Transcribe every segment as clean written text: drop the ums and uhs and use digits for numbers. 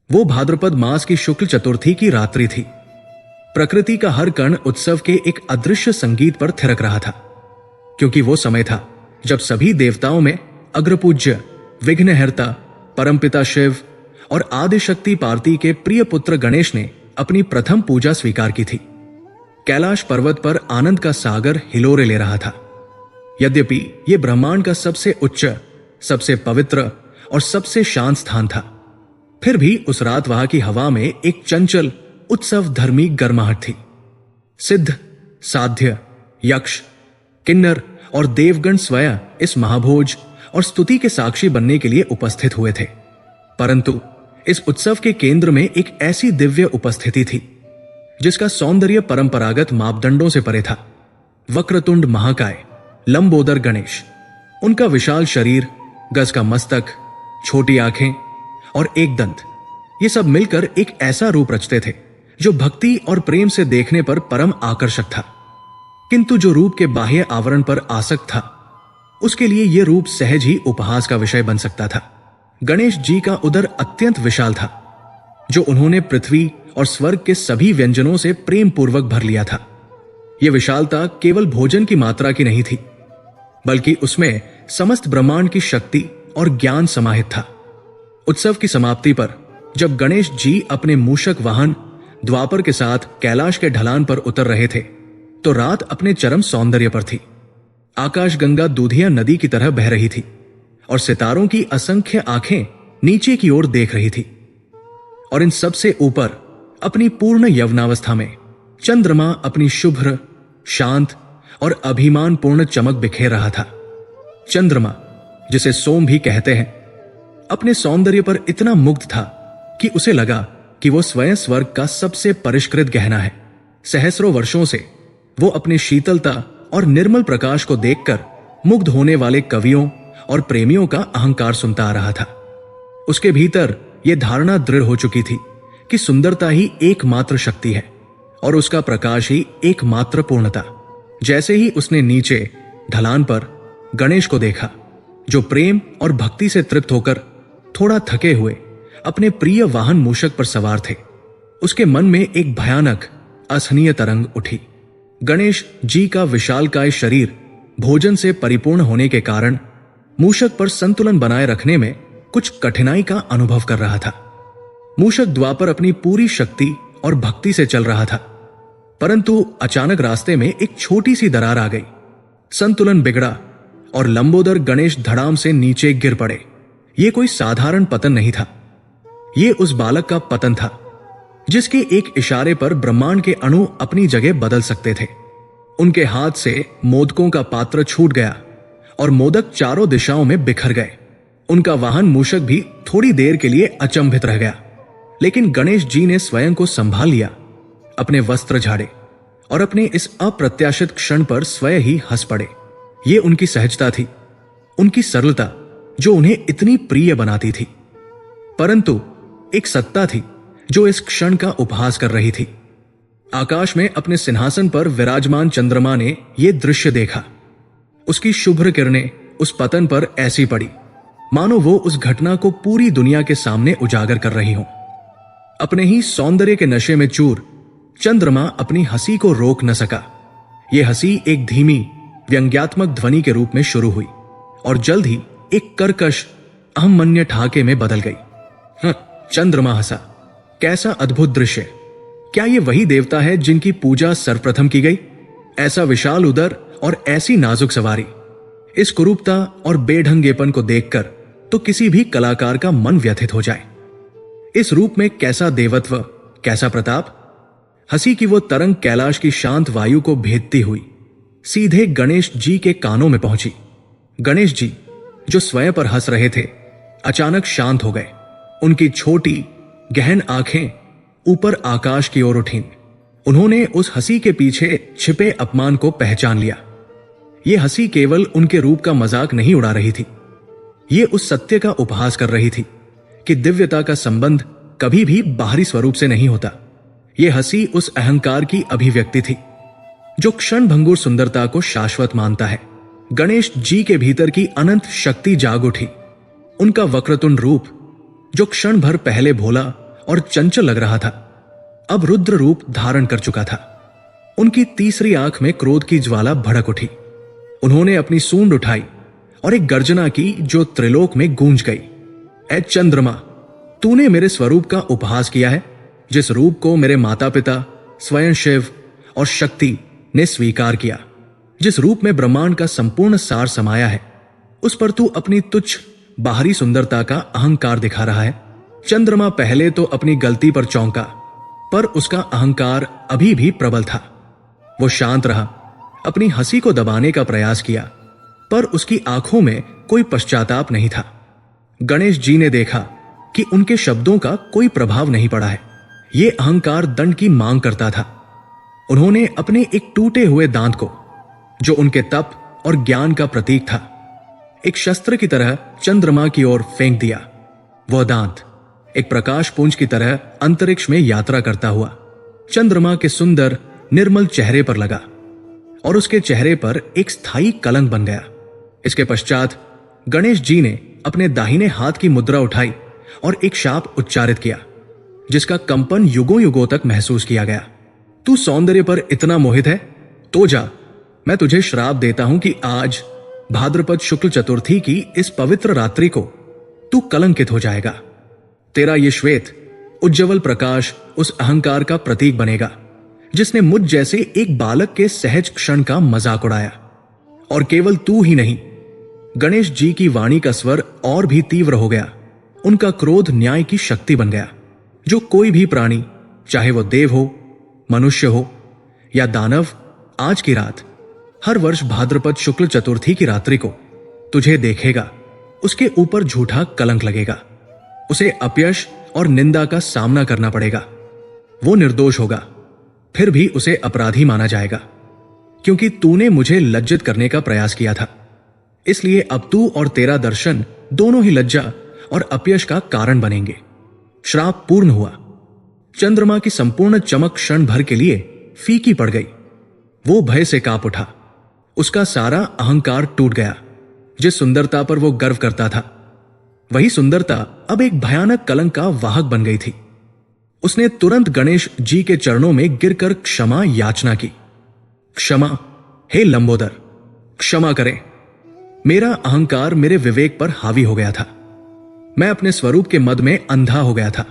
वो भाद्रपद मास की शुक्ल चतुर्थी की रात्रि थी। प्रकृति का हर कण उत्सव के एक अदृश्य संगीत पर थिरक रहा था, क्योंकि वो समय था जब सभी देवताओं में अग्रपूज्य विघ्नहर्ता परमपिता शिव और आदिशक्ति पार्वती के प्रिय पुत्र गणेश ने अपनी प्रथम पूजा स्वीकार की थी। कैलाश पर्वत पर आनंद का सागर हिलोरे ले रहा था। यद्यपि यह ब्रह्मांड का सबसे उच्च, सबसे पवित्र और सबसे शांत स्थान था, फिर भी उस रात वहां की हवा में एक चंचल उत्सव धर्मी गर्माहट थी। सिद्ध, साध्य, यक्ष, किन्नर और देवगण स्वयं इस महाभोज और स्तुति के साक्षी बनने के लिए उपस्थित हुए थे। परंतु इस उत्सव के केंद्र में एक ऐसी दिव्य उपस्थिति थी जिसका सौंदर्य परंपरागत मापदंडों से परे था। वक्रतुंड महाकाय लंबोदर गणेश, उनका विशाल शरीर, गज का मस्तक, छोटी आंखें और एक दंत, ये सब मिलकर एक ऐसा रूप रचते थे जो भक्ति और प्रेम से देखने पर परम आकर्षक था। किंतु जो रूप के बाह्य आवरण पर आसक्त था, उसके लिए यह रूप सहज ही उपहास का विषय बन सकता था। गणेश जी का उदर अत्यंत विशाल था, जो उन्होंने पृथ्वी और स्वर्ग के सभी व्यंजनों से प्रेम पूर्वक भर लिया था। यह विशालता केवल भोजन की मात्रा की नहीं थी, बल्कि उसमें समस्त ब्रह्मांड की शक्ति और ज्ञान समाहित था। उत्सव की समाप्ति पर जब गणेश जी अपने मूषक वाहन द्वापर के साथ कैलाश के ढलान पर उतर रहे थे, तो रात अपने चरम सौंदर्य पर थी। आकाश गंगा दूधिया नदी की तरह बह रही थी और सितारों की असंख्य आंखें नीचे की ओर देख रही थी। और इन सबसे ऊपर अपनी पूर्ण यवनावस्था में चंद्रमा अपनी शुभ्र, शांत और अभिमानपूर्ण चमक बिखेर रहा था। चंद्रमा, जिसे सोम भी कहते हैं, अपने सौंदर्य पर इतना मुग्ध था कि उसे लगा कि वो स्वयं स्वर्ग का सबसे परिष्कृत गहना है। सहस्रों वर्षों से वो अपनी शीतलता और निर्मल प्रकाश को देखकर मुग्ध होने वाले कवियों और प्रेमियों का अहंकार सुनता आ रहा था। उसके भीतर यह धारणा दृढ़ हो चुकी थी कि सुंदरता ही एकमात्र शक्ति है और उसका प्रकाश ही एकमात्र पूर्णता। जैसे ही उसने नीचे ढलान पर गणेश को देखा, जो प्रेम और भक्ति से तृप्त होकर थोड़ा थके हुए अपने प्रिय वाहन मूषक पर सवार थे, उसके मन में एक भयानक असहनीय तरंग उठी। गणेश जी का विशालकाय शरीर भोजन से परिपूर्ण होने के कारण मूषक पर संतुलन बनाए रखने में कुछ कठिनाई का अनुभव कर रहा था। मूषक द्वापर अपनी पूरी शक्ति और भक्ति से चल रहा था, परंतु अचानक रास्ते में एक छोटी सी दरार आ गई। संतुलन बिगड़ा और लंबोदर गणेश धड़ाम से नीचे गिर पड़े। यह कोई साधारण पतन नहीं था, यह उस बालक का पतन था जिसके एक इशारे पर ब्रह्मांड के अणु अपनी जगह बदल सकते थे। उनके हाथ से मोदकों का पात्र छूट गया और मोदक चारों दिशाओं में बिखर गए। उनका वाहन मूषक भी थोड़ी देर के लिए अचंभित रह गया, लेकिन गणेश जी ने स्वयं को संभाल लिया, अपने वस्त्र झाड़े और अपने इस अप्रत्याशित क्षण पर स्वयं ही हंस पड़े। ये उनकी सहजता थी, उनकी सरलता, जो उन्हें इतनी प्रिय बनाती थी। परंतु एक सत्ता थी जो इस क्षण का उपहास कर रही थी। आकाश में अपने सिंहासन पर विराजमान चंद्रमा ने यह दृश्य देखा। उसकी शुभ्र किरणें उस पतन पर ऐसी पड़ी मानो वो उस घटना को पूरी दुनिया के सामने उजागर कर रही हों। अपने ही सौंदर्य के नशे में चूर चंद्रमा अपनी हंसी को रोक न सका। यह हंसी एक धीमी व्यंग्यात्मक ध्वनि के रूप में शुरू हुई और जल्द ही एक कर्कश अहमन्य ठहाके में बदल गई। चंद्रमा हंसा। कैसा अद्भुत दृश्य! क्या यह वही देवता है जिनकी पूजा सर्वप्रथम की गई? ऐसा विशाल उदर और ऐसी नाजुक सवारी, इस कुरूपता और बेढंगेपन को देखकर तो किसी भी कलाकार का मन व्यथित हो जाए। इस रूप में कैसा देवत्व, कैसा प्रताप! हंसी की वो तरंग कैलाश की शांत वायु को भेदती हुई सीधे गणेश जी के कानों में पहुंची। गणेश जी, जो स्वयं पर हंस रहे थे, अचानक शांत हो गए। उनकी छोटी गहन आंखें ऊपर आकाश की ओर उठीं। उन्होंने उस हंसी के पीछे छिपे अपमान को पहचान लिया। यह हंसी केवल उनके रूप का मजाक नहीं उड़ा रही थी, यह उस सत्य का उपहास कर रही थी कि दिव्यता का संबंध कभी भी बाहरी स्वरूप से नहीं होता। यह हंसी उस अहंकार की अभिव्यक्ति थी जो क्षण भंगुर सुंदरता को शाश्वत मानता है। गणेश जी के भीतर की अनंत शक्ति जाग उठी। उनका वक्रतुंड रूप, जो क्षण भर पहले भोला और चंचल लग रहा था, अब रुद्र रूप धारण कर चुका था। उनकी तीसरी आंख में क्रोध की ज्वाला भड़क उठी। उन्होंने अपनी सूंड उठाई और एक गर्जना की जो त्रिलोक में गूंज गई। ऐ चंद्रमा, तूने मेरे स्वरूप का उपहास किया है, जिस रूप को मेरे माता पिता, स्वयं शिव और शक्ति ने स्वीकार किया, जिस रूप में ब्रह्मांड का संपूर्ण सार समाया है, उस पर तू अपनी तुच्छ बाहरी सुंदरता का अहंकार दिखा रहा है। चंद्रमा पहले तो अपनी गलती पर चौंका, पर उसका अहंकार अभी भी प्रबल था। वो शांत रहा, अपनी हंसी को दबाने का प्रयास किया, पर उसकी आंखों में कोई पश्चाताप नहीं था। गणेश जी ने देखा कि उनके शब्दों का कोई प्रभाव नहीं पड़ा है। ये अहंकार दंड की मांग करता था। उन्होंने अपने एक टूटे हुए दांत को, जो उनके तप और ज्ञान का प्रतीक था, एक शस्त्र की तरह चंद्रमा की ओर फेंक दिया। वह दांत एक प्रकाश पुंज की तरह अंतरिक्ष में यात्रा करता हुआ चंद्रमा के सुंदर निर्मल चेहरे पर लगा और उसके चेहरे पर एक स्थायी कलंक बन गया। इसके पश्चात गणेश जी ने अपने दाहिने हाथ की मुद्रा उठाई और एक शाप उच्चारित किया, जिसका कंपन युगों युगों तक महसूस किया गया। तू सौंदर्य पर इतना मोहित है तो जा, मैं तुझे श्राप देता हूं कि आज भाद्रपद शुक्ल चतुर्थी की इस पवित्र रात्रि को तू कलंकित हो जाएगा। तेरा ये श्वेत उज्जवल प्रकाश उस अहंकार का प्रतीक बनेगा जिसने मुझ जैसे एक बालक के सहज क्षण का मजाक उड़ाया। और केवल तू ही नहीं, गणेश जी की वाणी का स्वर और भी तीव्र हो गया। उनका क्रोध न्याय की शक्ति बन गया। जो कोई भी प्राणी, चाहे वो देव हो, मनुष्य हो या दानव, आज की रात, हर वर्ष भाद्रपद शुक्ल चतुर्थी की रात्रि को तुझे देखेगा, उसके ऊपर झूठा कलंक लगेगा। उसे अपयश और निंदा का सामना करना पड़ेगा। वो निर्दोष होगा, फिर भी उसे अपराधी माना जाएगा, क्योंकि तूने मुझे लज्जित करने का प्रयास किया था। इसलिए अब तू और तेरा दर्शन दोनों ही लज्जा और अपयश का कारण बनेंगे। श्राप पूर्ण हुआ। चंद्रमा की संपूर्ण चमक क्षण भर के लिए फीकी पड़ गई। वो भय से कांप उठा। उसका सारा अहंकार टूट गया। जिस सुंदरता पर वो गर्व करता था, वही सुंदरता अब एक भयानक कलंक का वाहक बन गई थी। उसने तुरंत गणेश जी के चरणों में गिरकर क्षमा याचना की। क्षमा, हे लंबोदर, क्षमा करें। मेरा अहंकार मेरे विवेक पर हावी हो गया था। मैं अपने स्वरूप के मद में अंधा हो गया था।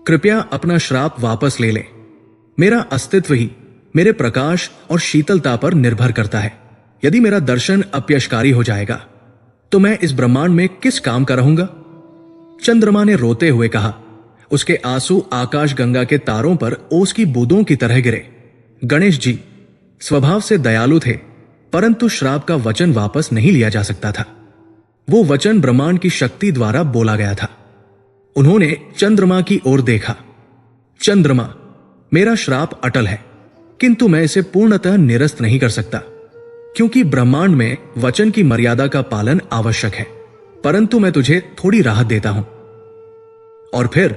कृपया अपना श्राप वापस ले ले। मेरा अस्तित्व ही मेरे प्रकाश और शीतलता पर निर्भर करता है। यदि मेरा दर्शन अपयशकारी हो जाएगा तो मैं इस ब्रह्मांड में किस काम का रहूंगा? चंद्रमा ने रोते हुए कहा। उसके आंसू आकाश गंगा के तारों पर ओस की बूंदों की तरह गिरे। गणेश जी स्वभाव से दयालु थे, परंतु श्राप का वचन वापस नहीं लिया जा सकता था। वो वचन ब्रह्मांड की शक्ति द्वारा बोला गया था। उन्होंने चंद्रमा की ओर देखा। चंद्रमा, मेरा श्राप अटल है, किंतु मैं इसे पूर्णतः निरस्त नहीं कर सकता, क्योंकि ब्रह्मांड में वचन की मर्यादा का पालन आवश्यक है। परंतु मैं तुझे थोड़ी राहत देता हूं। और फिर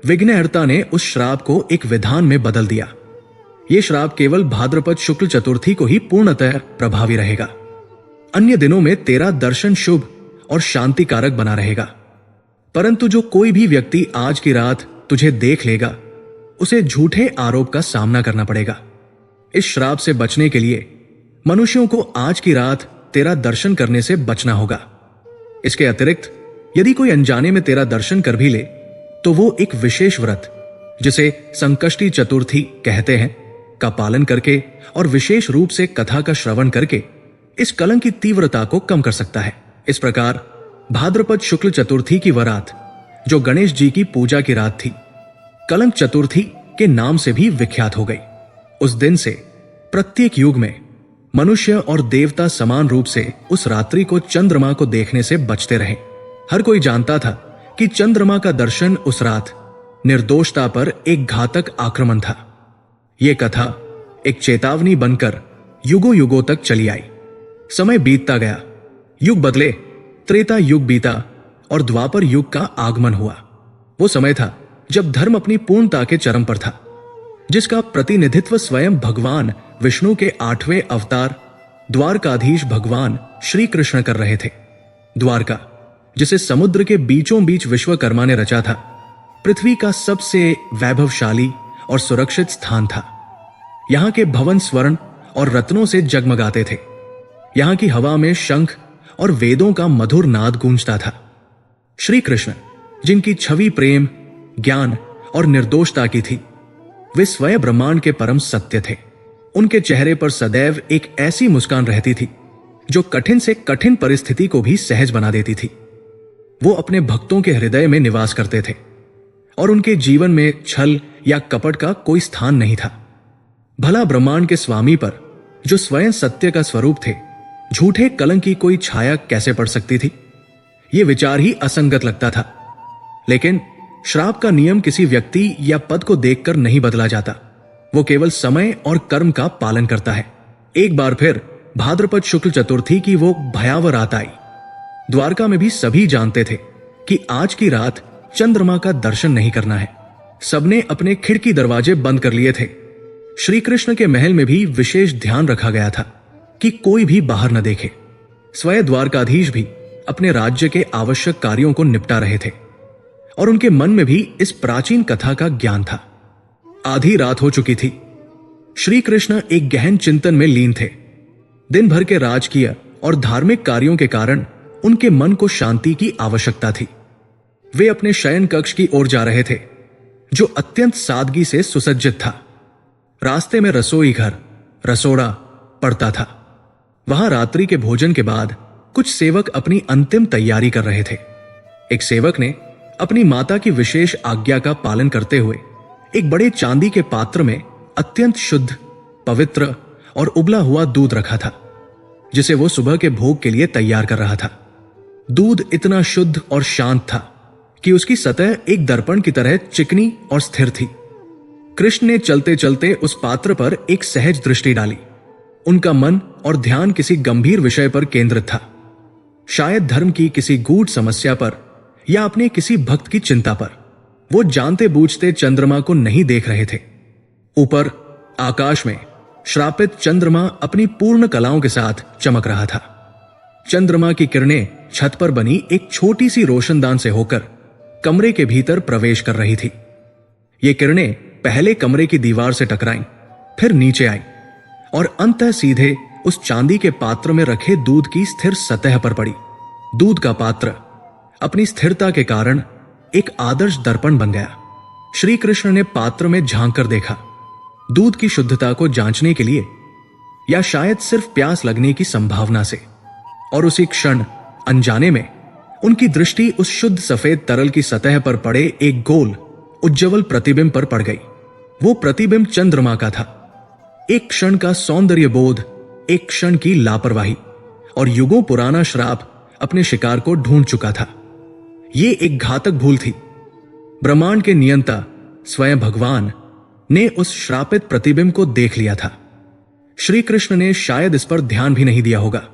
विघ्नहर्ता ने उस श्राप को एक विधान में बदल दिया। यह श्राप केवल भाद्रपद शुक्ल चतुर्थी को ही पूर्णतः प्रभावी रहेगा। अन्य दिनों में तेरा दर्शन शुभ और शांतिकारक बना रहेगा। परंतु जो कोई भी व्यक्ति आज की रात तुझे देख लेगा, उसे झूठे आरोप का सामना करना पड़ेगा। इस श्राप से बचने के लिए मनुष्यों को आज की रात तेरा दर्शन करने से बचना होगा। इसके अतिरिक्त यदि कोई अनजाने में तेरा दर्शन कर भी ले, तो वो एक विशेष व्रत, जिसे संकष्टी चतुर्थी कहते हैं, का पालन करके और विशेष रूप से कथा का श्रवण करके इस कलंक की तीव्रता को कम कर सकता है। इस प्रकार भाद्रपद शुक्ल चतुर्थी की वह रात, जो गणेश जी की पूजा की रात थी, कलंक चतुर्थी के नाम से भी विख्यात हो गई। उस दिन से प्रत्येक युग में मनुष्य और देवता समान रूप से उस रात्रि को चंद्रमा को देखने से बचते रहे। हर कोई जानता था कि चंद्रमा का दर्शन उस रात निर्दोषता पर एक घातक आक्रमण था। यह कथा एक चेतावनी बनकर युगों युगों तक चली आई। समय बीतता गया, युग बदले, त्रेता युग बीता और द्वापर युग का आगमन हुआ। वो समय था जब धर्म अपनी पूर्णता के चरम पर था, जिसका प्रतिनिधित्व स्वयं भगवान विष्णु के 8वें अवतार द्वारकाधीश भगवान श्री कृष्ण कर रहे थे। द्वारका, जिसे समुद्र के बीचों बीच विश्वकर्मा ने रचा था, पृथ्वी का सबसे वैभवशाली और सुरक्षित स्थान था। यहां के भवन स्वर्ण और रत्नों से जगमगाते थे। यहां की हवा में शंख और वेदों का मधुर नाद गूंजता था। श्री कृष्ण, जिनकी छवि प्रेम, ज्ञान और निर्दोषता की थी, वे स्वयं ब्रह्मांड के परम सत्य थे। उनके चेहरे पर सदैव एक ऐसी मुस्कान रहती थी जो कठिन से कठिन परिस्थिति को भी सहज बना देती थी। वो अपने भक्तों के हृदय में निवास करते थे और उनके जीवन में छल या कपट का कोई स्थान नहीं था। भला ब्रह्मांड के स्वामी पर, जो स्वयं सत्य का स्वरूप थे, झूठे कलंक की कोई छाया कैसे पड़ सकती थी? यह विचार ही असंगत लगता था। लेकिन श्राप का नियम किसी व्यक्ति या पद को देखकर नहीं बदला जाता। वो केवल समय और कर्म का पालन करता है। एक बार फिर भाद्रपद शुक्ल चतुर्थी की वो भयावह रात आई। द्वारका में भी सभी जानते थे कि आज की रात चंद्रमा का दर्शन नहीं करना है। सबने अपने खिड़की दरवाजे बंद कर लिए थे। श्री कृष्ण के महल में भी विशेष ध्यान रखा गया था कि कोई भी बाहर न देखे। स्वयं द्वारकाधीश भी अपने राज्य के आवश्यक कार्यों को निपटा रहे थे और उनके मन में भी इस प्राचीन कथा का ज्ञान था। आधी रात हो चुकी थी। श्री कृष्ण एक गहन चिंतन में लीन थे। दिन भर के राजकीय और धार्मिक कार्यों के कारण उनके मन को शांति की आवश्यकता थी। वे अपने शयन कक्ष की ओर जा रहे थे, जो अत्यंत सादगी से सुसज्जित था। रास्ते में रसोई घर, रसोड़ा पड़ता था। वहां रात्रि के भोजन के बाद कुछ सेवक अपनी अंतिम तैयारी कर रहे थे। एक सेवक ने अपनी माता की विशेष आज्ञा का पालन करते हुए एक बड़े चांदी के पात्र में अत्यंत शुद्ध, पवित्र और उबला हुआ दूध रखा था, जिसे वो सुबह के भोग के लिए तैयार कर रहा था। दूध इतना शुद्ध और शांत था कि उसकी सतह एक दर्पण की तरह चिकनी और स्थिर थी। कृष्ण ने चलते चलते उस पात्र पर एक सहज दृष्टि डाली। उनका मन और ध्यान किसी गंभीर विषय पर केंद्रित था, शायद धर्म की किसी गूढ़ समस्या पर या अपने किसी भक्त की चिंता पर। वो जानते बूझते चंद्रमा को नहीं देख रहे थे। ऊपर आकाश में श्रापित चंद्रमा अपनी पूर्ण कलाओं के साथ चमक रहा था। चंद्रमा की किरणें छत पर बनी एक छोटी सी रोशनदान से होकर कमरे के भीतर प्रवेश कर रही थी। ये किरणें पहले कमरे की दीवार से टकराईं, फिर नीचे आईं और अंततः सीधे उस चांदी के पात्र में रखे दूध की स्थिर सतह पर पड़ी। दूध का पात्र अपनी स्थिरता के कारण एक आदर्श दर्पण बन गया। श्री कृष्ण ने पात्र में झांक कर देखा, दूध की शुद्धता को जांचने के लिए या शायद सिर्फ प्यास लगने की संभावना से। और उसी क्षण अनजाने में उनकी दृष्टि उस शुद्ध सफेद तरल की सतह पर पड़े एक गोल उज्ज्वल प्रतिबिंब पर पड़ गई। वो प्रतिबिंब चंद्रमा का था। एक क्षण का सौंदर्य बोध, एक क्षण की लापरवाही और युगों पुराना श्राप अपने शिकार को ढूंढ चुका था। ये एक घातक भूल थी। ब्रह्मांड के नियंता स्वयं भगवान ने उस श्रापित प्रतिबिंब को देख लिया था। श्री कृष्ण ने शायद इस पर ध्यान भी नहीं दिया होगा।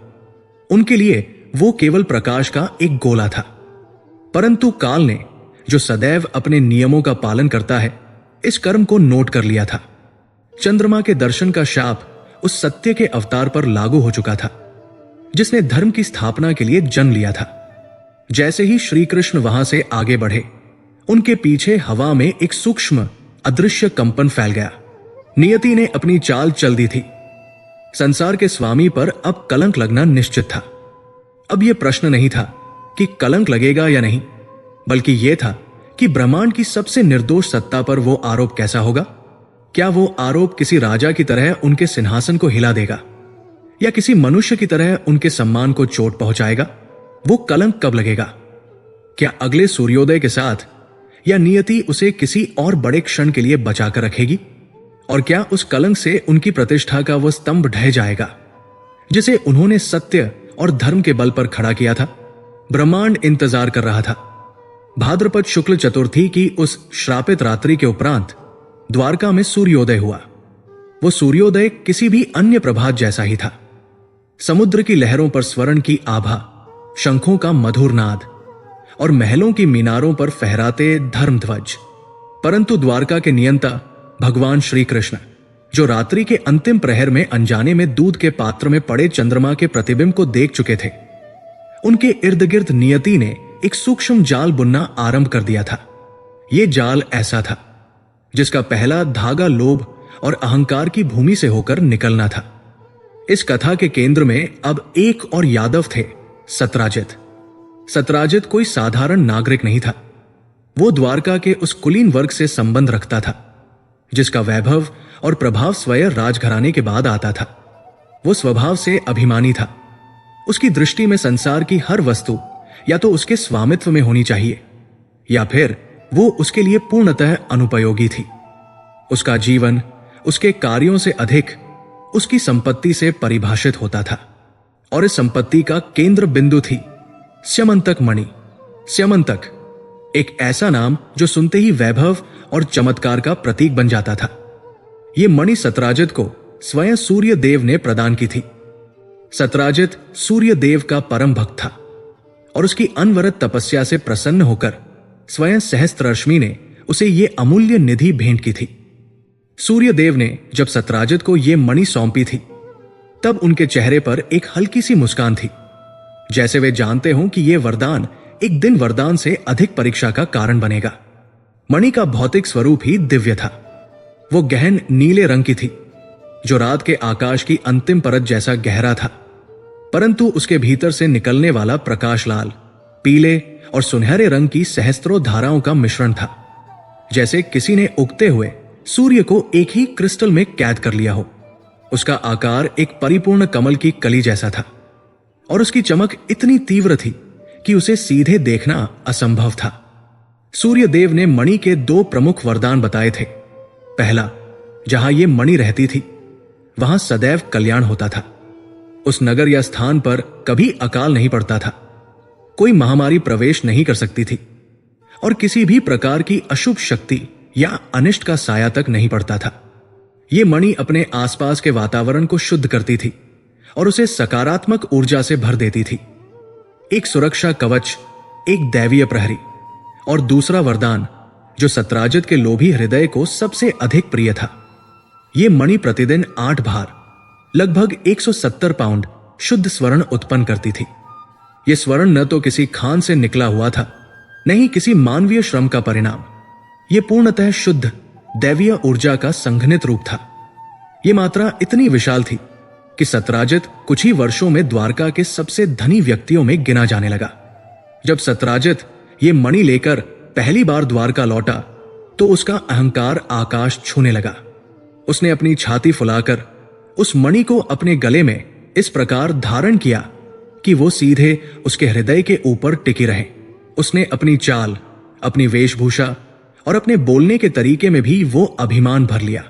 उनके लिए वो केवल प्रकाश का एक गोला था। परंतु काल ने, जो सदैव अपने नियमों का पालन करता है, इस कर्म को नोट कर लिया था। चंद्रमा के दर्शन का शाप उस सत्य के अवतार पर लागू हो चुका था, जिसने धर्म की स्थापना के लिए जन्म लिया था। जैसे ही श्री कृष्ण वहां से आगे बढ़े, उनके पीछे हवा में एक सूक्ष्म अदृश्य कंपन फैल गया। नियति ने अपनी चाल चल दी थी। संसार के स्वामी पर अब कलंक लगना निश्चित था। अब यह प्रश्न नहीं था कि कलंक लगेगा या नहीं, बल्कि यह था कि ब्रह्मांड की सबसे निर्दोष सत्ता पर वो आरोप कैसा होगा। क्या वो आरोप किसी राजा की तरह उनके सिंहासन को हिला देगा या किसी मनुष्य की तरह उनके सम्मान को चोट पहुंचाएगा? वो कलंक कब लगेगा? क्या अगले सूर्योदय के साथ, या नियति उसे किसी और बड़े क्षण के लिए बचाकर रखेगी? और क्या उस कलंक से उनकी प्रतिष्ठा का वह स्तंभ ढह जाएगा जिसे उन्होंने सत्य और धर्म के बल पर खड़ा किया था? ब्रह्मांड इंतजार कर रहा था। भाद्रपद शुक्ल चतुर्थी की उस श्रापित रात्रि के उपरांत द्वारका में सूर्योदय हुआ। वो सूर्योदय किसी भी अन्य प्रभात जैसा ही था। समुद्र की लहरों पर स्वर्ण की आभा, शंखों का मधुर नाद और महलों की मीनारों पर फहराते धर्म ध्वज। परंतु द्वारका के नियंता भगवान श्री कृष्ण, जो रात्रि के अंतिम प्रहर में अनजाने में दूध के पात्र में पड़े चंद्रमा के प्रतिबिंब को देख चुके थे, उनके इर्द गिर्द नियति ने एक सूक्ष्म जाल बुनना आरंभ कर दिया था। ये जाल ऐसा था जिसका पहला धागा लोभ और अहंकार की भूमि से होकर निकलना था। इस कथा के केंद्र में अब एक और यादव थे, सत्राजित। सत्राजित कोई साधारण नागरिक नहीं था। वो द्वारका के उस कुलीन वर्ग से संबंध रखता था जिसका वैभव और प्रभाव स्वयं राजघराने के बाद आता था। वो स्वभाव से अभिमानी था। उसकी दृष्टि में संसार की हर वस्तु या तो उसके स्वामित्व में होनी चाहिए या फिर वो उसके लिए पूर्णतः अनुपयोगी थी। उसका जीवन उसके कार्यों से अधिक उसकी संपत्ति से परिभाषित होता था और इस संपत्ति का केंद्र बिंदु थी स्यमंतक मणि। स्यमंतक एक ऐसा नाम जो सुनते ही वैभव और चमत्कार का प्रतीक बन जाता था। यह मणि सत्राजित को स्वयं सूर्य देव ने प्रदान की थी। सत्राजित सूर्य देव का परम भक्त था और उसकी अनवरत तपस्या से प्रसन्न होकर स्वयं सहस्त्ररश्मि ने उसे यह अमूल्य निधि भेंट की थी। सूर्य देव ने जब सत्राजित को यह मणि सौंपी थी तब उनके चेहरे पर एक हल्की सी मुस्कान थी, जैसे वे जानते हों कि यह वरदान एक दिन वरदान से अधिक परीक्षा का कारण बनेगा। मणि का भौतिक स्वरूप ही दिव्य था। वो गहन नीले रंग की थी जो रात के आकाश की अंतिम परत जैसा गहरा था, परंतु उसके भीतर से निकलने वाला प्रकाश लाल, पीले और सुनहरे रंग की सहस्त्रों धाराओं का मिश्रण था, जैसे किसी ने उगते हुए सूर्य को एक ही क्रिस्टल में कैद कर लिया हो। उसका आकार एक परिपूर्ण कमल की कली जैसा था और उसकी चमक इतनी तीव्र थी कि उसे सीधे देखना असंभव था। सूर्य देव ने मणि के दो प्रमुख वरदान बताए थे। पहला, जहां यह मणि रहती थी वहां सदैव कल्याण होता था। उस नगर या स्थान पर कभी अकाल नहीं पड़ता था, कोई महामारी प्रवेश नहीं कर सकती थी और किसी भी प्रकार की अशुभ शक्ति या अनिष्ट का साया तक नहीं पड़ता था। यह मणि अपने आसपास के वातावरण को शुद्ध करती थी और उसे सकारात्मक ऊर्जा से भर देती थी। एक सुरक्षा कवच, एक दैवीय प्रहरी और दूसरा वरदान जो सत्राजित के लोभी हृदय को सबसे अधिक प्रिय था। यह मणि प्रतिदिन 8 भार लगभग 170 पाउंड शुद्ध स्वर्ण उत्पन्न करती थी। यह स्वर्ण न तो किसी खान से निकला हुआ था, न ही किसी मानवीय श्रम का परिणाम। यह पूर्णतः शुद्ध दैवीय ऊर्जा का संघनित रूप था। यह मात्रा इतनी विशाल थी कि सत्राजित कुछ ही वर्षों में द्वारका के सबसे धनी व्यक्तियों में गिना जाने लगा। जब सत्राजित यह मणि लेकर पहली बार द्वारका लौटा तो उसका अहंकार आकाश छूने लगा। उसने अपनी छाती फुलाकर उस मणि को अपने गले में इस प्रकार धारण किया कि वो सीधे उसके हृदय के ऊपर टिकी रहे। उसने अपनी चाल, अपनी वेशभूषा और अपने बोलने के तरीके में भी वो अभिमान भर लिया।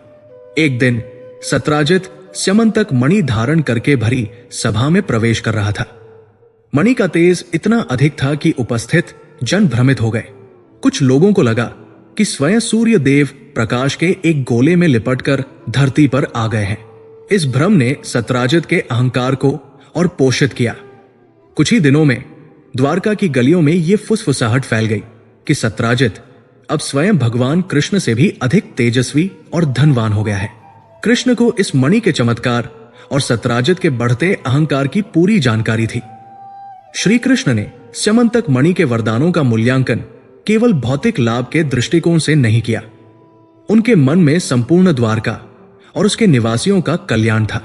एक दिन सत्राजित स्यमंतक मणि धारण करके भरी सभा में प्रवेश कर रहा था। मणि का तेज इतना अधिक था कि उपस्थित जन भ्रमित हो गए। कुछ लोगों को लगा कि स्वयं सूर्य देव प्रकाश के एक गोले में लिपटकर धरती पर आ गए हैं। इस भ्रम ने सत्राजित के अहंकार को और पोषित किया। कुछ ही दिनों में द्वारका की गलियों में यह फुसफुसाहट फैल गई कि सत्राजित अब स्वयं भगवान कृष्ण से भी अधिक तेजस्वी और धनवान हो गया है। कृष्ण को इस मणि के चमत्कार और सत्राजित के बढ़ते अहंकार की पूरी जानकारी थी। श्री कृष्ण ने स्यमंतक मणि के वरदानों का मूल्यांकन केवल भौतिक लाभ के दृष्टिकोण से नहीं किया। उनके मन में संपूर्ण द्वारका और उसके निवासियों का कल्याण था।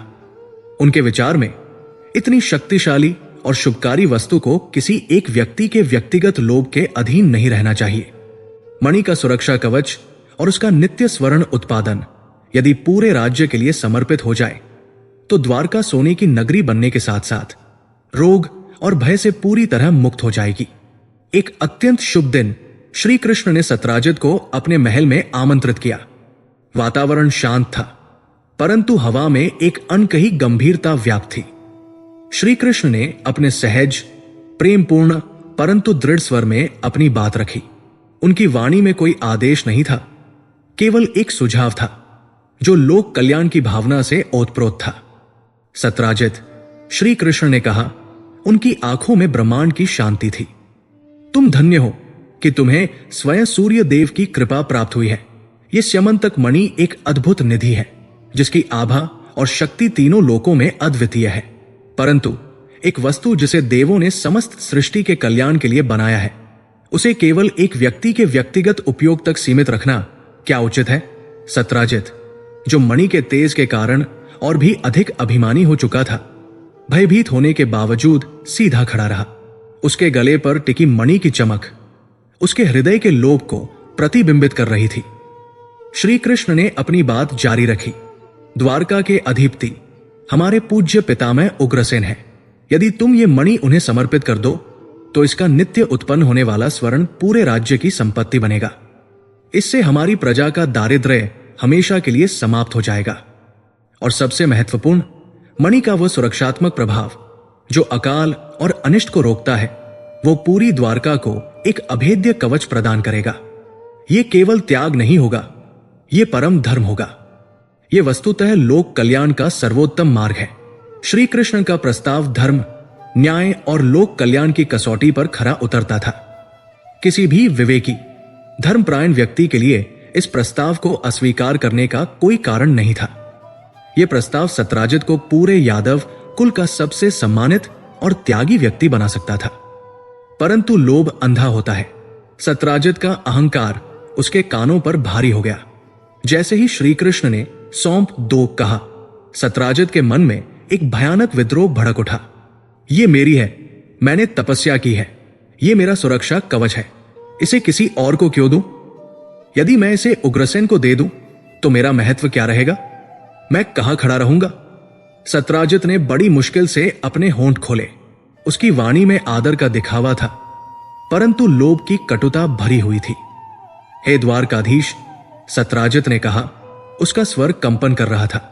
उनके विचार में इतनी शक्तिशाली और शुभकारी वस्तु को किसी एक व्यक्ति के व्यक्तिगत लोभ के अधीन नहीं रहना चाहिए। मणि का सुरक्षा कवच और उसका नित्य स्वर्ण उत्पादन यदि पूरे राज्य के लिए समर्पित हो जाए तो द्वारका सोने की नगरी बनने के साथ साथ रोग और भय से पूरी तरह मुक्त हो जाएगी। एक अत्यंत शुभ दिन श्री कृष्ण ने सत्राजित को अपने महल में आमंत्रित किया। वातावरण शांत था, परंतु हवा में एक अनकही गंभीरता व्याप्त थी। श्री कृष्ण ने अपने सहज, प्रेमपूर्ण परंतु दृढ़ स्वर में अपनी बात रखी। उनकी वाणी में कोई आदेश नहीं था, केवल एक सुझाव था जो लोक कल्याण की भावना से ओतप्रोत था। सत्राजित, श्री कृष्ण ने कहा, उनकी आंखों में ब्रह्मांड की शांति थी। तुम धन्य हो कि तुम्हें स्वयं सूर्य देव की कृपा प्राप्त हुई है। यह स्यमंतक मणि एक अद्भुत निधि है जिसकी आभा और शक्ति तीनों लोकों में अद्वितीय है, परंतु एक वस्तु जिसे देवों ने समस्त सृष्टि के कल्याण के लिए बनाया है उसे केवल एक व्यक्ति के व्यक्तिगत उपयोग तक सीमित रखना क्या उचित है? सत्राजित, जो मणि के तेज के कारण और भी अधिक अभिमानी हो चुका था, भयभीत होने के बावजूद सीधा खड़ा रहा। उसके गले पर टिकी मणि की चमक उसके हृदय के लोभ को प्रतिबिंबित कर रही थी। श्री कृष्ण ने अपनी बात जारी रखी। द्वारका के अधिपति हमारे पूज्य पितामह उग्रसेन है। यदि तुम ये मणि उन्हें समर्पित कर दो तो इसका नित्य उत्पन्न होने वाला स्वर्ण पूरे राज्य की संपत्ति बनेगा। इससे हमारी प्रजा का दारिद्र्य हमेशा के लिए समाप्त हो जाएगा। और सबसे महत्वपूर्ण, मणि का वह सुरक्षात्मक प्रभाव जो अकाल और अनिष्ट को रोकता है, वो पूरी द्वारका को एक अभेद्य कवच प्रदान करेगा। ये केवल त्याग नहीं होगा, ये परम धर्म होगा। ये वस्तुतः लोक कल्याण का सर्वोत्तम मार्ग है। श्री कृष्ण का प्रस्ताव धर्म, न्याय और लोक कल्याण की कसौटी पर खरा उतरता था। किसी भी विवेकी, धर्मपरायण व्यक्ति के लिए इस प्रस्ताव को अस्वीकार करने का कोई कारण नहीं था। यह प्रस्ताव सत्राजित को पूरे यादव कुल का सबसे सम्मानित और त्यागी व्यक्ति बना सकता था। परंतु लोभ अंधा होता है। सत्राजित का अहंकार उसके कानों पर भारी हो गया। जैसे ही श्री कृष्ण ने सौंप दो कहा, सत्राजित के मन में एक भयानक विद्रोह भड़क उठा। ये मेरी है, मैंने तपस्या की है, ये मेरा सुरक्षा कवच है, इसे किसी और को क्यों दूं? यदि मैं इसे उग्रसेन को दे दूं तो मेरा महत्व क्या रहेगा? मैं कहां खड़ा रहूंगा? सत्राजित ने बड़ी मुश्किल से अपने होंठ खोले। उसकी वाणी में आदर का दिखावा था, परंतु लोभ की कटुता भरी हुई थी। हे द्वारकाधीश, सत्राजित ने कहा, उसका स्वर कंपन कर रहा था।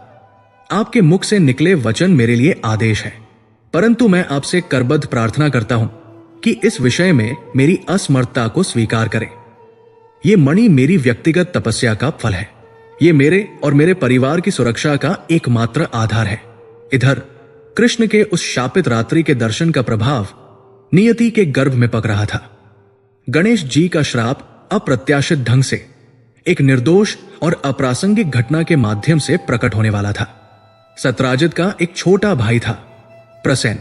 आपके मुख से निकले वचन मेरे लिए आदेश है, परंतु मैं आपसे करबद्ध प्रार्थना करता हूं कि इस विषय में मेरी असमर्थता को स्वीकार करें। यह मणि मेरी व्यक्तिगत तपस्या का फल है। यह मेरे और मेरे परिवार की सुरक्षा का एकमात्र आधार है। इधर कृष्ण के उस शापित रात्रि के दर्शन का प्रभाव नियति के गर्भ में पक रहा था। गणेश जी का श्राप अप्रत्याशित ढंग से एक निर्दोष और अप्रासंगिक घटना के माध्यम से प्रकट होने वाला था। सत्राजित का एक छोटा भाई था, प्रसेन।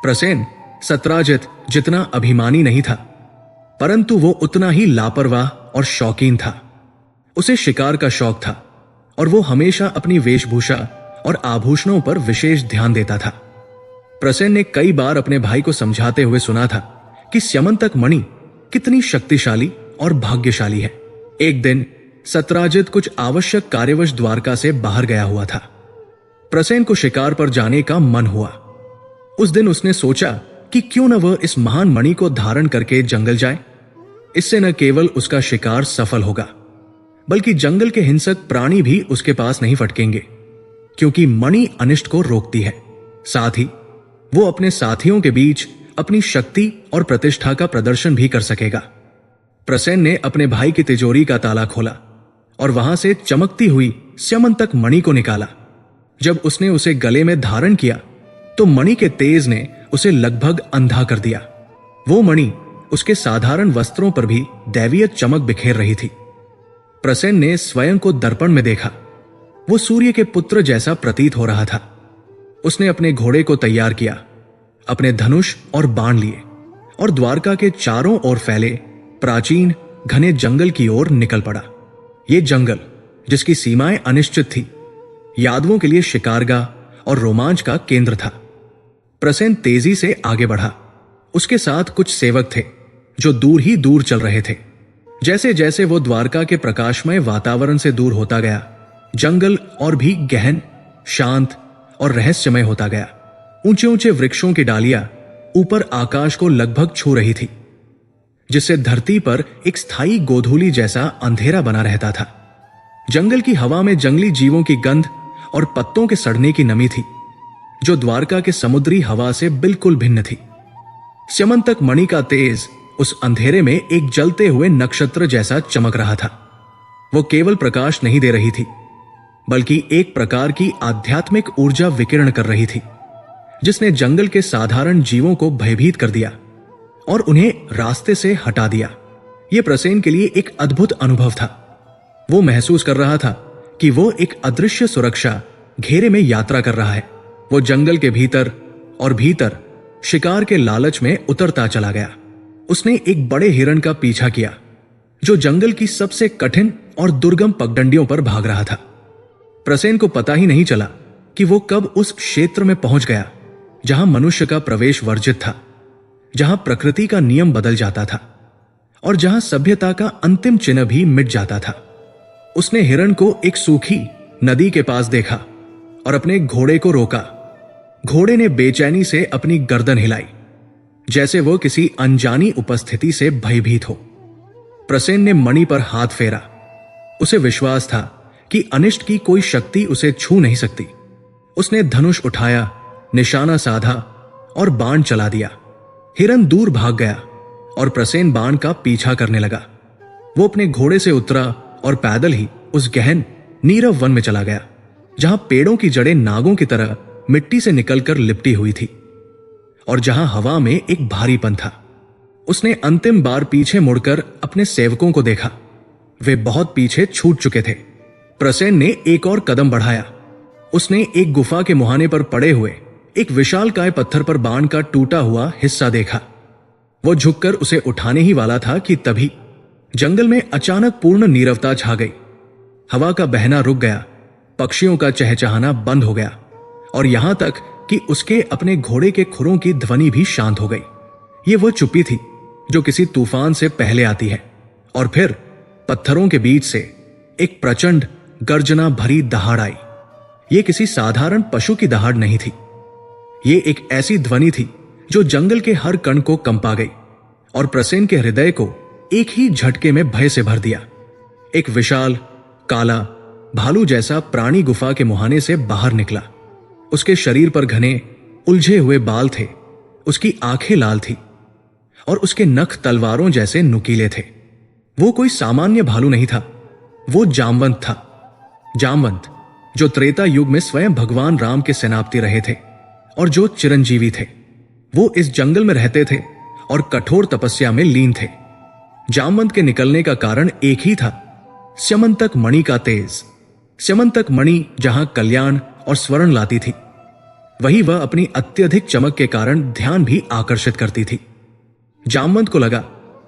प्रसेन सत्राजित जितना अभिमानी नहीं था, परंतु वो उतना ही लापरवाह और शौकीन था। उसे शिकार का शौक था और वो हमेशा अपनी वेशभूषा और आभूषणों पर विशेष ध्यान देता था। प्रसेन ने कई बार अपने भाई को समझाते हुए सुना था कि स्यमंतक मणि कितनी शक्तिशाली और भाग्यशाली है। एक दिन सत्राजित कुछ आवश्यक कार्यवश द्वारका से बाहर गया हुआ था। प्रसेन को शिकार पर जाने का मन हुआ। उस दिन उसने सोचा कि क्यों न वह इस महान मणि को धारण करके जंगल जाए। इससे न केवल उसका शिकार सफल होगा, बल्कि जंगल के हिंसक प्राणी भी उसके पास नहीं फटकेंगे, क्योंकि मणि अनिष्ट को रोकती है। साथ ही वो अपने साथियों के बीच अपनी शक्ति और प्रतिष्ठा का प्रदर्शन भी कर सकेगा। प्रसेन ने अपने भाई की तिजोरी का ताला खोला और वहां से चमकती हुई स्यमंतक मणि को निकाला। जब उसने उसे गले में धारण किया तो मणि के तेज ने उसे लगभग अंधा कर दिया। वो मणि उसके साधारण वस्त्रों पर भी दैवीय चमक बिखेर रही थी। प्रसेन ने स्वयं को दर्पण में देखा। वो सूर्य के पुत्र जैसा प्रतीत हो रहा था। उसने अपने घोड़े को तैयार किया, अपने धनुष और बाण लिए और द्वारका के चारों ओर फैले प्राचीन घने जंगल की ओर निकल पड़ा। ये जंगल, जिसकी सीमाएं अनिश्चित थी, यादवों के लिए शिकारगाह और रोमांच का केंद्र था। प्रसेन तेजी से आगे बढ़ा। उसके साथ कुछ सेवक थे जो दूर ही दूर चल रहे थे। जैसे जैसे वो द्वारका के प्रकाशमय वातावरण से दूर होता गया, जंगल और भी गहन, शांत और रहस्यमय होता गया। ऊंचे ऊंचे वृक्षों की डालियां ऊपर आकाश को लगभग छू रही थी, जिससे धरती पर एक स्थायी गोधूली जैसा अंधेरा बना रहता था। जंगल की हवा में जंगली जीवों की गंध और पत्तों के सड़ने की नमी थी, जो द्वारका के समुद्री हवा से बिल्कुल भिन्न थी। स्यमंतक मणि का तेज उस अंधेरे में एक जलते हुए नक्षत्र जैसा चमक रहा था। वो केवल प्रकाश नहीं दे रही थी, बल्कि एक प्रकार की आध्यात्मिक ऊर्जा विकिरण कर रही थी, जिसने जंगल के साधारण जीवों को भयभीत कर दिया और उन्हें रास्ते से हटा दिया। यह प्रसेन के लिए एक अद्भुत अनुभव था। वो महसूस कर रहा था कि वो एक अदृश्य सुरक्षा घेरे में यात्रा कर रहा है। वो जंगल के भीतर और भीतर शिकार के लालच में उतरता चला गया। उसने एक बड़े हिरण का पीछा किया जो जंगल की सबसे कठिन और दुर्गम पगडंडियों पर भाग रहा था। प्रसेन को पता ही नहीं चला कि वो कब उस क्षेत्र में पहुंच गया जहां मनुष्य का प्रवेश वर्जित था, जहां प्रकृति का नियम बदल जाता था और जहां सभ्यता का अंतिम चिन्ह भी मिट जाता था। उसने हिरण को एक सूखी नदी के पास देखा और अपने घोड़े को रोका। घोड़े ने बेचैनी से अपनी गर्दन हिलाई, जैसे वो किसी अनजानी उपस्थिति से भयभीत हो। प्रसेन ने मणि पर हाथ फेरा। उसे विश्वास था कि अनिष्ट की कोई शक्ति उसे छू नहीं सकती। उसने धनुष उठाया, निशाना साधा और बाण चला दिया। हिरण दूर भाग गया और प्रसेन बाण का पीछा करने लगा। वो अपने घोड़े से उतरा और पैदल ही उस गहन नीरव वन में चला गया, जहां पेड़ों की जड़ें नागों की तरह मिट्टी से निकलकर लिपटी हुई थी और जहां हवा में एक भारीपन था। उसने अंतिम बार पीछे मुड़कर अपने सेवकों को देखा। वे बहुत पीछे छूट चुके थे। प्रसेन ने एक और कदम बढ़ाया। उसने एक गुफा के मुहाने पर पड़े हुए एक विशालकाय पत्थर पर बाण का टूटा हुआ हिस्सा देखा। वो झुककर उसे उठाने ही वाला था कि तभी जंगल में अचानक पूर्ण नीरवता छा गई। हवा का बहना रुक गया, पक्षियों का चहचहाना बंद हो गया और यहां तक कि उसके अपने घोड़े के खुरों की ध्वनि भी शांत हो गई। ये वो चुप्पी थी जो किसी तूफान से पहले आती है। और फिर पत्थरों के बीच से एक प्रचंड गर्जना भरी दहाड़ आई। ये किसी साधारण पशु की दहाड़ नहीं थी। ये एक ऐसी ध्वनि थी जो जंगल के हर कण को कंपा गई और प्रसेन के हृदय को एक ही झटके में भय से भर दिया। एक विशाल काला भालू जैसा प्राणी गुफा के मुहाने से बाहर निकला। उसके शरीर पर घने उलझे हुए बाल थे, उसकी आंखें लाल थी और उसके नख तलवारों जैसे नुकीले थे। वो कोई सामान्य भालू नहीं था, वो जामवंत था। जामवंत जो त्रेता युग में स्वयं भगवान राम के सेनापति रहे थे और जो चिरंजीवी थे। वो इस जंगल में रहते थे और कठोर तपस्या में लीन थे। जामवंत के निकलने का कारण एक ही था, स्यमंतक मणि का तेज। स्यमंतक मणि जहां कल्याण और स्वर्ण लाती थी, वही वह अपनी अत्यधिक चमक के कारण ध्यान भी आकर्षित करती थी। जामवंत को लगा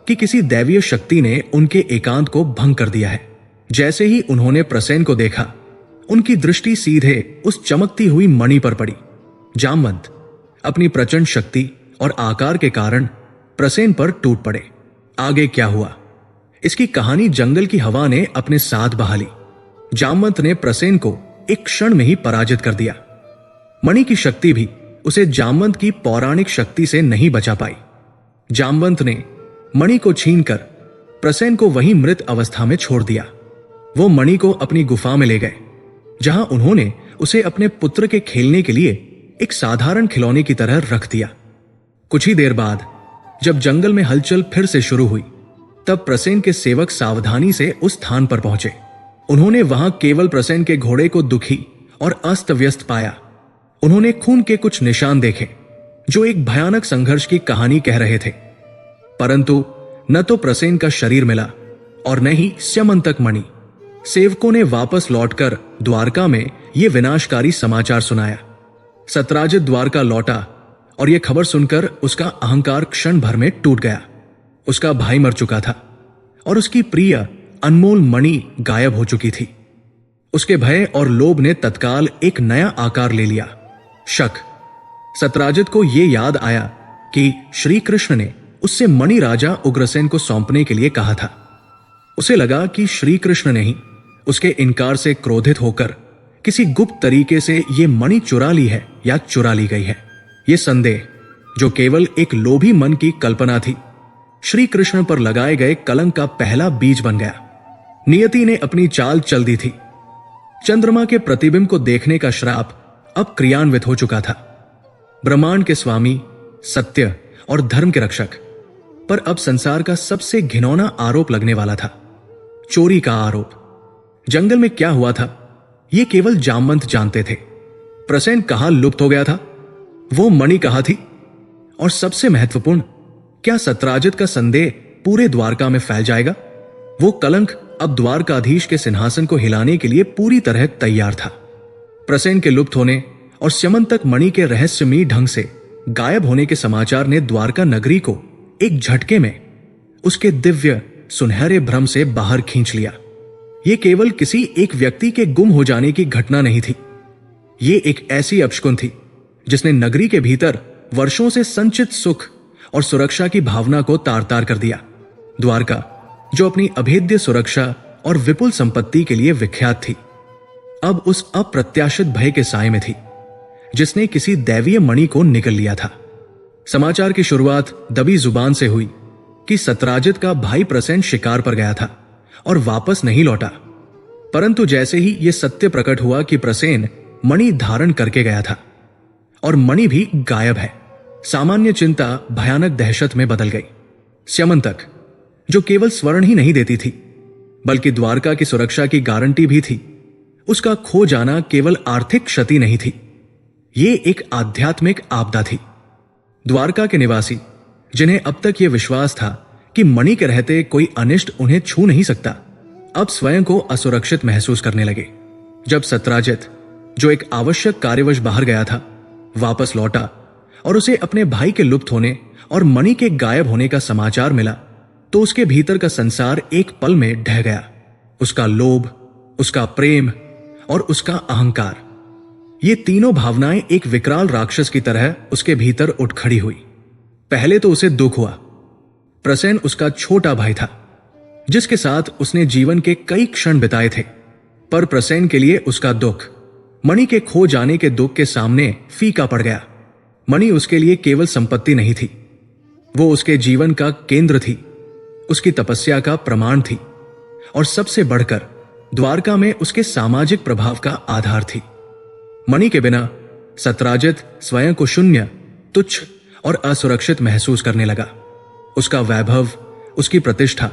कि किसी दैवीय शक्ति ने उनके एकांत को भंग कर दिया है। जैसे ही उन्होंने प्रसेन को देखा, उनकी दृष्टि सीधे उस चमकती हुई मणि पर पड़ी। जामवंत अपनी प्रचंड शक्ति और आकार के कारण प्रसेन पर टूट पड़े। आगे क्या हुआ, इसकी कहानी जंगल की हवा ने अपने साथ बहा ली। जामवंत ने प्रसेन को एक क्षण में ही पराजित कर दिया। मणि की शक्ति भी उसे जामवंत की पौराणिक शक्ति से नहीं बचा पाई। जामवंत ने मणि को छीनकर प्रसेन को वहीं मृत अवस्था में छोड़ दिया। वो मणि को अपनी गुफा में ले गए, जहां उन्होंने उसे अपने पुत्र के खेलने के लिए एक साधारण खिलौने की तरह रख दिया। कुछ ही देर बाद जब जंगल में हलचल फिर से शुरू हुई, तब प्रसेन के सेवक सावधानी से उस स्थान पर पहुंचे। उन्होंने वहां केवल प्रसेन के घोड़े को दुखी और अस्त व्यस्त पाया। उन्होंने खून के कुछ निशान देखे जो एक भयानक संघर्ष की कहानी कह रहे थे, परंतु न तो प्रसेन का शरीर मिला और न ही स्यमंतक मणि। सेवकों ने वापस लौटकर द्वारका में यह विनाशकारी समाचार सुनाया। सत्राजित द्वारका लौटा और यह खबर सुनकर उसका अहंकार क्षण भर में टूट गया। उसका भाई मर चुका था और उसकी प्रिय अनमोल मणि गायब हो चुकी थी। उसके भय और लोभ ने तत्काल एक नया आकार ले लिया, शक। सत्राजित को यह याद आया कि श्री कृष्ण ने उससे मणि राजा उग्रसेन को सौंपने के लिए कहा था। उसे लगा कि श्री कृष्ण ने ही उसके इनकार से क्रोधित होकर किसी गुप्त तरीके से यह मणि चुरा ली है या चुरा ली गई है। यह संदेह, जो केवल एक लोभी मन की कल्पना थी, श्री कृष्ण पर लगाए गए कलंक का पहला बीज बन गया। नियति ने अपनी चाल चल दी थी। चंद्रमा के प्रतिबिंब को देखने का श्राप अब क्रियान्वित हो चुका था। ब्रह्मांड के स्वामी, सत्य और धर्म के रक्षक पर अब संसार का सबसे घिनौना आरोप लगने वाला था, चोरी का आरोप। जंगल में क्या हुआ था, यह केवल जामवंत जानते थे। प्रसेन कहां लुप्त हो गया था, वो मणि कहां थी, और सबसे महत्वपूर्ण, क्या सत्राजित का संदेह पूरे द्वारका में फैल जाएगा? वो कलंक अब द्वारकाधीश के सिंहासन को हिलाने के लिए पूरी तरह तैयार था। प्रसेन के लुप्त होने और स्यमंतक मणि के रहस्यमयी ढंग से गायब होने के समाचार ने द्वारका नगरी को एक झटके में उसके दिव्य सुनहरे भ्रम से बाहर खींच लिया। यह केवल किसी एक व्यक्ति के गुम हो जाने की घटना नहीं थी। ये एक ऐसी अपशकुन थी जिसने नगरी के भीतर वर्षों से संचित सुख और सुरक्षा की भावना को तार तार कर दिया। द्वारका, जो अपनी अभेद्य सुरक्षा और विपुल संपत्ति के लिए विख्यात थी, अब उस अप्रत्याशित भय के साए में थी जिसने किसी दैवीय मणि को निगल लिया था। समाचार की शुरुआत दबी जुबान से हुई कि सत्राजित का भाई प्रसेन शिकार पर गया था और वापस नहीं लौटा। परंतु जैसे ही यह सत्य प्रकट हुआ कि प्रसेन मणि धारण करके गया था और मणि भी गायब है, सामान्य चिंता भयानक दहशत में बदल गई। स्यमंतक, जो केवल स्वर्ण ही नहीं देती थी बल्कि द्वारका की सुरक्षा की गारंटी भी थी, उसका खो जाना केवल आर्थिक क्षति नहीं थी, ये एक आध्यात्मिक आपदा थी। द्वारका के निवासी, जिन्हें अब तक यह विश्वास था कि मणि के रहते कोई अनिष्ट उन्हें छू नहीं सकता, अब स्वयं को असुरक्षित महसूस करने लगे। जब सत्राजित, जो एक आवश्यक कार्यवश बाहर गया था, वापस लौटा और उसे अपने भाई के लुप्त होने और मणि के गायब होने का समाचार मिला, तो उसके भीतर का संसार एक पल में ढह गया। उसका लोभ, उसका प्रेम और उसका अहंकार, ये तीनों भावनाएं एक विकराल राक्षस की तरह उसके भीतर उठ खड़ी हुई। पहले तो उसे दुख हुआ। प्रसेन उसका छोटा भाई था जिसके साथ उसने जीवन के कई क्षण बिताए थे, पर प्रसेन के लिए उसका दुख मणि के खो जाने के दुख के सामने फीका पड़ गया। मणि उसके लिए केवल संपत्ति नहीं थी, वो उसके जीवन का केंद्र थी, उसकी तपस्या का प्रमाण थी और सबसे बढ़कर द्वारका में उसके सामाजिक प्रभाव का आधार थी। मणि के बिना सत्राजित स्वयं को शून्य, तुच्छ और असुरक्षित महसूस करने लगा। उसका वैभव, उसकी प्रतिष्ठा,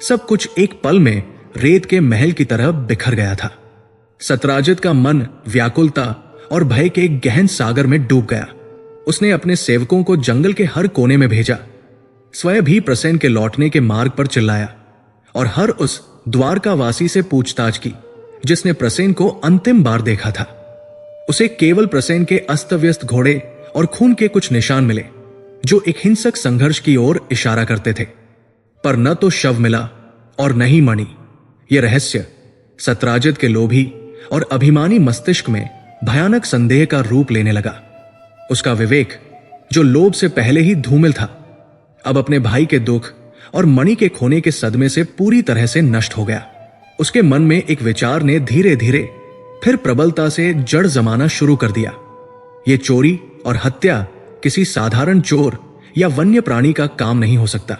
सब कुछ एक पल में रेत के महल की तरह बिखर गया था। सत्राजित का मन व्याकुलता और भय के एक गहन सागर में डूब गया। उसने अपने सेवकों को जंगल के हर कोने में भेजा, स्वयं भी प्रसेन के लौटने के मार्ग पर चिल्लाया और हर उस द्वारकावासी से पूछताछ की जिसने प्रसेन को अंतिम बार देखा था। उसे केवल प्रसेन के अस्त व्यस्त घोड़े और खून के कुछ निशान मिले जो एक हिंसक संघर्ष की ओर इशारा करते थे, पर न तो शव मिला और न ही मणि। यह रहस्य सत्राजित के लोभी और अभिमानी मस्तिष्क में भयानक संदेह का रूप लेने लगा। उसका विवेक, जो लोभ से पहले ही धूमिल था, अब अपने भाई के दुख और मणि के खोने के सदमे से पूरी तरह से नष्ट हो गया। उसके मन में एक विचार ने धीरे धीरे फिर प्रबलता से जड़ जमाना शुरू कर दिया। यह चोरी और हत्या किसी साधारण चोर या वन्य प्राणी का काम नहीं हो सकता।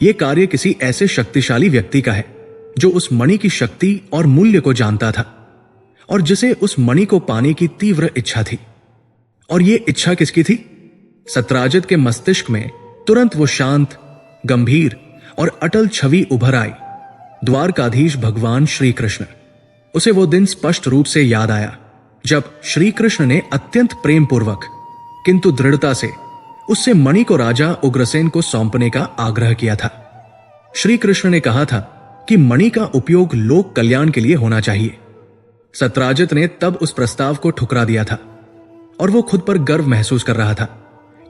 यह कार्य किसी ऐसे शक्तिशाली व्यक्ति का है जो उस मणि की शक्ति और मूल्य को जानता था और जिसे उस मणि को पाने की तीव्र इच्छा थी। और यह इच्छा किसकी थी? सत्राजित के मस्तिष्क में तुरंत वो शांत, गंभीर और अटल छवि उभर आई, द्वारकाधीश भगवान श्री कृष्ण। उसे वो दिन स्पष्ट रूप से याद आया जब श्री कृष्ण ने अत्यंत प्रेम पूर्वक किंतु दृढ़ता से उससे मणि को राजा उग्रसेन को सौंपने का आग्रह किया था। श्री कृष्ण ने कहा था कि मणि का उपयोग लोक कल्याण के लिए होना चाहिए। सत्राजित ने तब उस प्रस्ताव को ठुकरा दिया था और वो खुद पर गर्व महसूस कर रहा था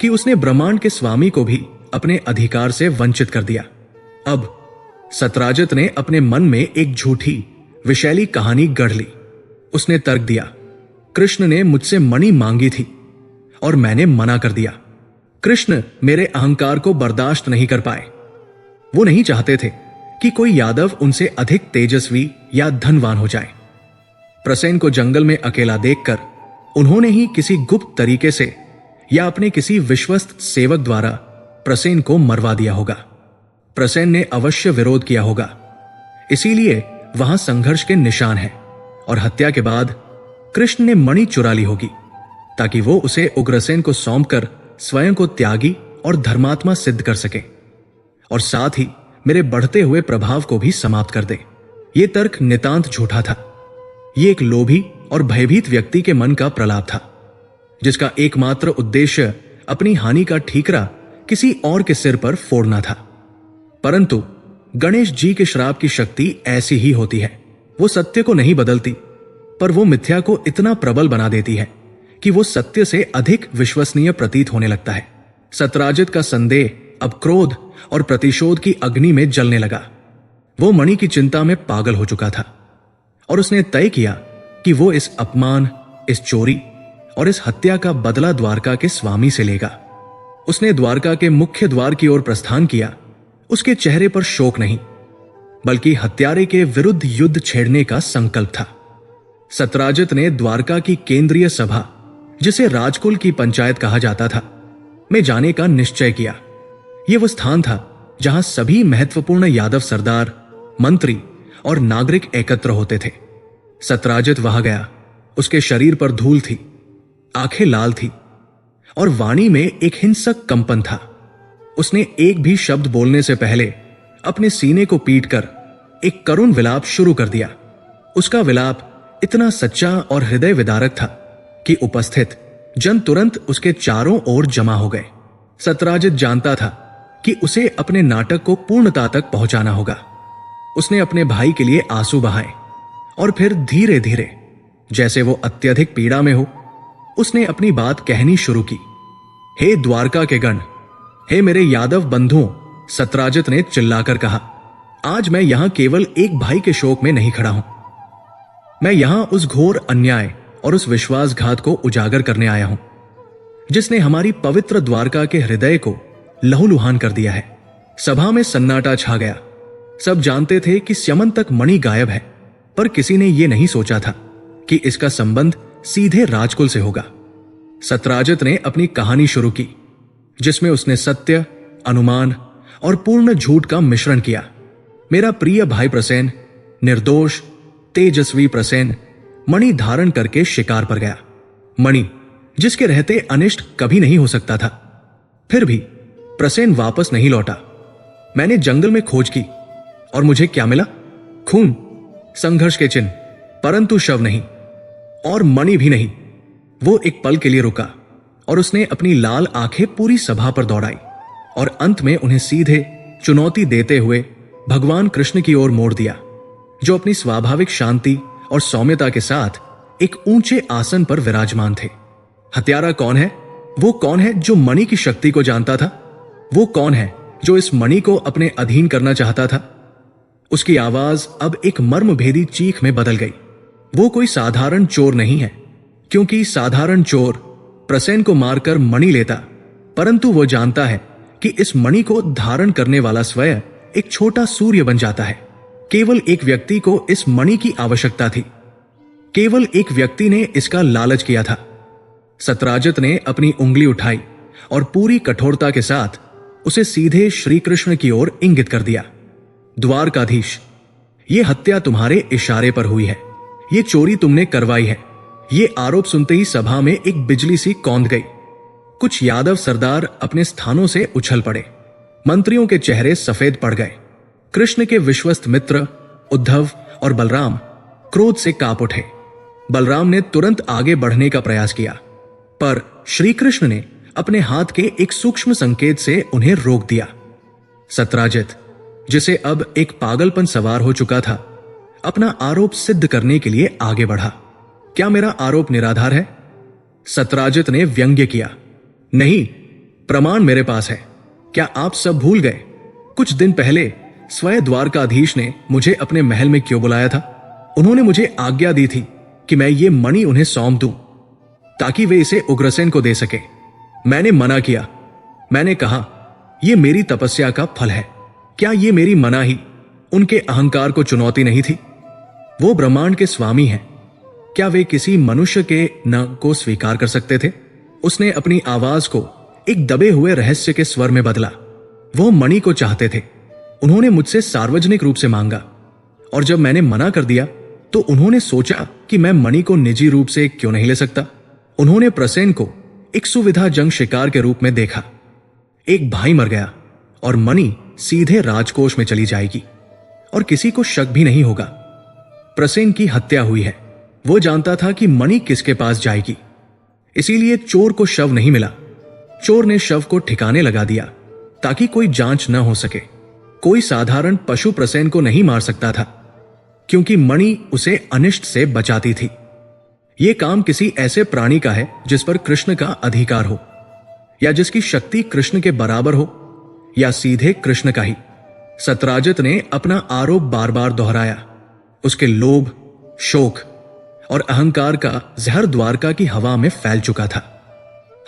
कि उसने ब्रह्मांड के स्वामी को भी अपने अधिकार से वंचित कर दिया। अब सत्राजित ने अपने मन में एक झूठी विशैली कहानी गढ़ ली। उसने तर्क दिया, कृष्ण ने मुझसे मणि मांगी थी और मैंने मना कर दिया। कृष्ण मेरे अहंकार को बर्दाश्त नहीं कर पाए। वो नहीं चाहते थे कि कोई यादव उनसे अधिक तेजस्वी या धनवान हो जाए। प्रसेन को जंगल में अकेला देखकर उन्होंने ही किसी गुप्त तरीके से या अपने किसी विश्वस्त सेवक द्वारा प्रसेन को मरवा दिया होगा। प्रसेन ने अवश्य विरोध किया होगा, इसीलिए वहां संघर्ष के निशान हैं और हत्या के बाद कृष्ण ने मणि चुरा ली होगी ताकि वो उसे उग्रसेन को सौंपकर स्वयं को त्यागी और धर्मात्मा सिद्ध कर सके और साथ ही मेरे बढ़ते हुए प्रभाव को भी समाप्त कर दे। यह तर्क नितांत झूठा था। यह एक लोभी और भयभीत व्यक्ति के मन का प्रलाप था जिसका एकमात्र उद्देश्य अपनी हानि का ठीकरा किसी और के सिर पर फोड़ना था। परंतु गणेश जी के श्राप की शक्ति ऐसी ही होती है। वो सत्य को नहीं बदलती, पर वो मिथ्या को इतना प्रबल बना देती है कि वो सत्य से अधिक विश्वसनीय प्रतीत होने लगता है। सत्राजित का संदेह अब क्रोध और प्रतिशोध की अग्नि में जलने लगा। वो मणि की चिंता में पागल हो चुका था और उसने तय किया कि वो इस अपमान, इस चोरी और इस हत्या का बदला द्वारका के स्वामी से लेगा। उसने द्वारका के मुख्य द्वार की ओर प्रस्थान किया। उसके चेहरे पर शोक नहीं, बल्कि हत्यारे के विरुद्ध युद्ध छेड़ने का संकल्प था। सत्राजित ने द्वारका की केंद्रीय सभा, जिसे राजकुल की पंचायत कहा जाता था, में जाने का निश्चय किया। यह वो स्थान था जहां सभी महत्वपूर्ण यादव सरदार, मंत्री और नागरिक एकत्र होते थे। सत्राजित वहां गया। उसके शरीर पर धूल थी, आंखें लाल थी और वाणी में एक हिंसक कंपन था। उसने एक भी शब्द बोलने से पहले अपने सीने को पीटकर एक करुण विलाप शुरू कर दिया। उसका विलाप इतना सच्चा और हृदय विदारक था कि उपस्थित जन तुरंत उसके चारों ओर जमा हो गए। सत्राजित जानता था कि उसे अपने नाटक को पूर्णता तक पहुंचाना होगा। उसने अपने भाई के लिए आंसू बहाए और फिर धीरे धीरे, जैसे वो अत्यधिक पीड़ा में हो, उसने अपनी बात कहनी शुरू की। हे द्वारका के गण, हे मेरे यादव बंधुओं, सत्राजित ने चिल्लाकर कहा, आज मैं यहां केवल एक भाई के शोक में नहीं खड़ा हूं। मैं यहां उस घोर अन्याय और उस विश्वासघात को उजागर करने आया हूं जिसने हमारी पवित्र द्वारका के हृदय को लहूलुहान कर दिया है। सभा में सन्नाटा छा गया। सब जानते थे कि स्यमन तक मणि गायब है, पर किसी ने यह नहीं सोचा था कि इसका संबंध सीधे राजकुल से होगा। सत्राजित ने अपनी कहानी शुरू की, जिसमें उसने सत्य, अनुमान और पूर्ण झूठ का मिश्रण किया। मेरा प्रिय भाई प्रसेन, निर्दोष तेजस्वी प्रसेन, मणि धारण करके शिकार पर गया। मणि जिसके रहते अनिष्ट कभी नहीं हो सकता था। फिर भी प्रसेन वापस नहीं लौटा। मैंने जंगल में खोज की और मुझे क्या मिला? खून, संघर्ष के चिन्ह, परंतु शव नहीं और मणि भी नहीं। वो एक पल के लिए रुका और उसने अपनी लाल आंखें पूरी सभा पर दौड़ाई और अंत में उन्हें सीधे चुनौती देते हुए भगवान कृष्ण की ओर मोड़ दिया, जो अपनी स्वाभाविक शांति और सौम्यता के साथ एक ऊंचे आसन पर विराजमान थे। हत्यारा कौन है? वो कौन है जो मणि की शक्ति को जानता था? वो कौन है जो इस मणि को अपने अधीन करना चाहता था? उसकी आवाज अब एक मर्मभेदी चीख में बदल गई। वो कोई साधारण चोर नहीं है, क्योंकि साधारण चोर प्रसेन को मारकर मणि लेता, परंतु वो जानता है कि इस मणि को धारण करने वाला स्वयं एक छोटा सूर्य बन जाता है। केवल एक व्यक्ति को इस मणि की आवश्यकता थी। केवल एक व्यक्ति ने इसका लालच किया था। सत्राजित ने अपनी उंगली उठाई और पूरी कठोरता के साथ उसे सीधे श्री कृष्ण की ओर इंगित कर दिया। द्वारकाधीश, ये हत्या तुम्हारे इशारे पर हुई है। ये चोरी तुमने करवाई है। ये आरोप सुनते ही सभा में एक बिजली सी कौंध गई। कुछ यादव सरदार अपने स्थानों से उछल पड़े। मंत्रियों के चेहरे सफेद पड़ गए। कृष्ण के विश्वस्त मित्र उद्धव और बलराम क्रोध से कांप उठे। बलराम ने तुरंत आगे बढ़ने का प्रयास किया, पर श्री कृष्ण ने अपने हाथ के एक सूक्ष्म संकेत से उन्हें रोक दिया। सत्राजित, जिसे अब एक पागलपन सवार हो चुका था, अपना आरोप सिद्ध करने के लिए आगे बढ़ा। क्या मेरा आरोप निराधार है? सत्राजित ने व्यंग्य किया। नहीं, प्रमाण मेरे पास है। क्या आप सब भूल गए? कुछ दिन पहले स्वयं द्वारकाधीश ने मुझे अपने महल में क्यों बुलाया था? उन्होंने मुझे आज्ञा दी थी कि मैं ये मणि उन्हें सौंप दूं, ताकि वे इसे उग्रसेन को दे सके। मैंने मना किया। मैंने कहा, यह मेरी तपस्या का फल है। क्या ये मेरी मनाही उनके अहंकार को चुनौती नहीं थी? वो ब्रह्मांड के स्वामी हैं। क्या वे किसी मनुष्य के न को स्वीकार कर सकते थे? उसने अपनी आवाज को एक दबे हुए रहस्य के स्वर में बदला। वो मणि को चाहते थे। उन्होंने मुझसे सार्वजनिक रूप से मांगा, और जब मैंने मना कर दिया तो उन्होंने सोचा कि मैं मणि को निजी रूप से क्यों नहीं ले सकता। उन्होंने प्रसेन को एक सुविधाजंग शिकार के रूप में देखा। एक भाई मर गया और मणि सीधे राजकोष में चली जाएगी और किसी को शक भी नहीं होगा। प्रसेन की हत्या हुई है। वो जानता था कि मणि किसके पास जाएगी, इसीलिए चोर को शव नहीं मिला। चोर ने शव को ठिकाने लगा दिया ताकि कोई जांच न हो सके। कोई साधारण पशु प्रसेन को नहीं मार सकता था, क्योंकि मणि उसे अनिष्ट से बचाती थी। यह काम किसी ऐसे प्राणी का है जिस पर कृष्ण का अधिकार हो, या जिसकी शक्ति कृष्ण के बराबर हो, या सीधे कृष्ण का ही। सत्राजित ने अपना आरोप बार बार दोहराया। उसके लोभ, शोक और अहंकार का जहर द्वारका की हवा में फैल चुका था।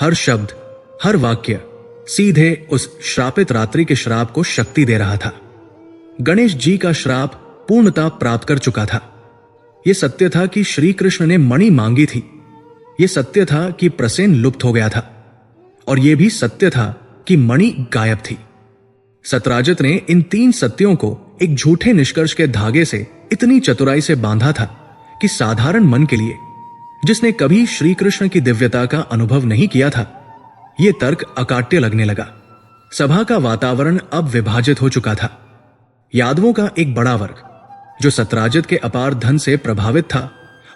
हर शब्द, हर वाक्य सीधे उस श्रापित रात्रि के श्राप को शक्ति दे रहा था। गणेश जी का श्राप पूर्णता प्राप्त कर चुका था। यह सत्य था कि श्री कृष्ण ने मणि मांगी थी। यह सत्य था कि प्रसेन लुप्त हो गया था। और यह भी सत्य था कि मणि गायब थी। सत्राजित ने इन 3 सत्यों को एक झूठे निष्कर्ष के धागे से इतनी चतुराई से बांधा था कि साधारण मन के लिए, जिसने कभी श्री कृष्ण की दिव्यता का अनुभव नहीं किया था, यह तर्क अकाट्य लगने लगा। सभा का वातावरण अब विभाजित हो चुका था। यादवों का एक बड़ा वर्ग, जो सत्राजित के अपार धन से प्रभावित था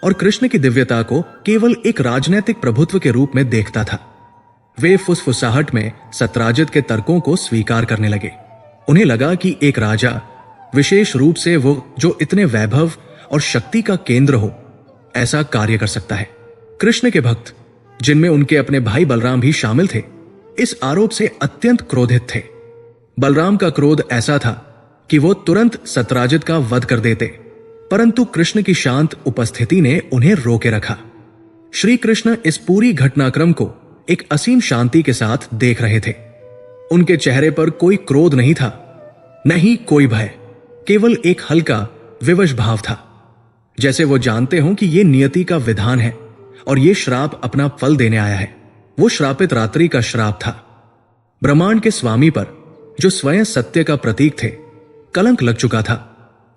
और कृष्ण की दिव्यता को केवल एक राजनैतिक प्रभुत्व के रूप में देखता था, वे फुसफुसाहट में सत्राजित के तर्कों को स्वीकार करने लगे। उन्हें लगा कि एक राजा, विशेष रूप से वो जो इतने वैभव और शक्ति का केंद्र हो, ऐसा कार्य कर सकता है। कृष्ण के भक्त, जिनमें उनके अपने भाई बलराम भी शामिल थे, इस आरोप से अत्यंत क्रोधित थे। बलराम का क्रोध ऐसा था कि वो तुरंत सत्राजित का वध कर देते, परंतु कृष्ण की शांत उपस्थिति ने उन्हें रोके रखा। श्री कृष्ण इस पूरी घटनाक्रम को एक असीम शांति के साथ देख रहे थे। उनके चेहरे पर कोई क्रोध नहीं था, न ही कोई भय, केवल एक हल्का विवश भाव था, जैसे वो जानते हों कि यह नियति का विधान है और यह श्राप अपना फल देने आया है। वो श्रापित रात्रि का श्राप था। ब्रह्मांड के स्वामी पर, जो स्वयं सत्य का प्रतीक थे, कलंक लग चुका था।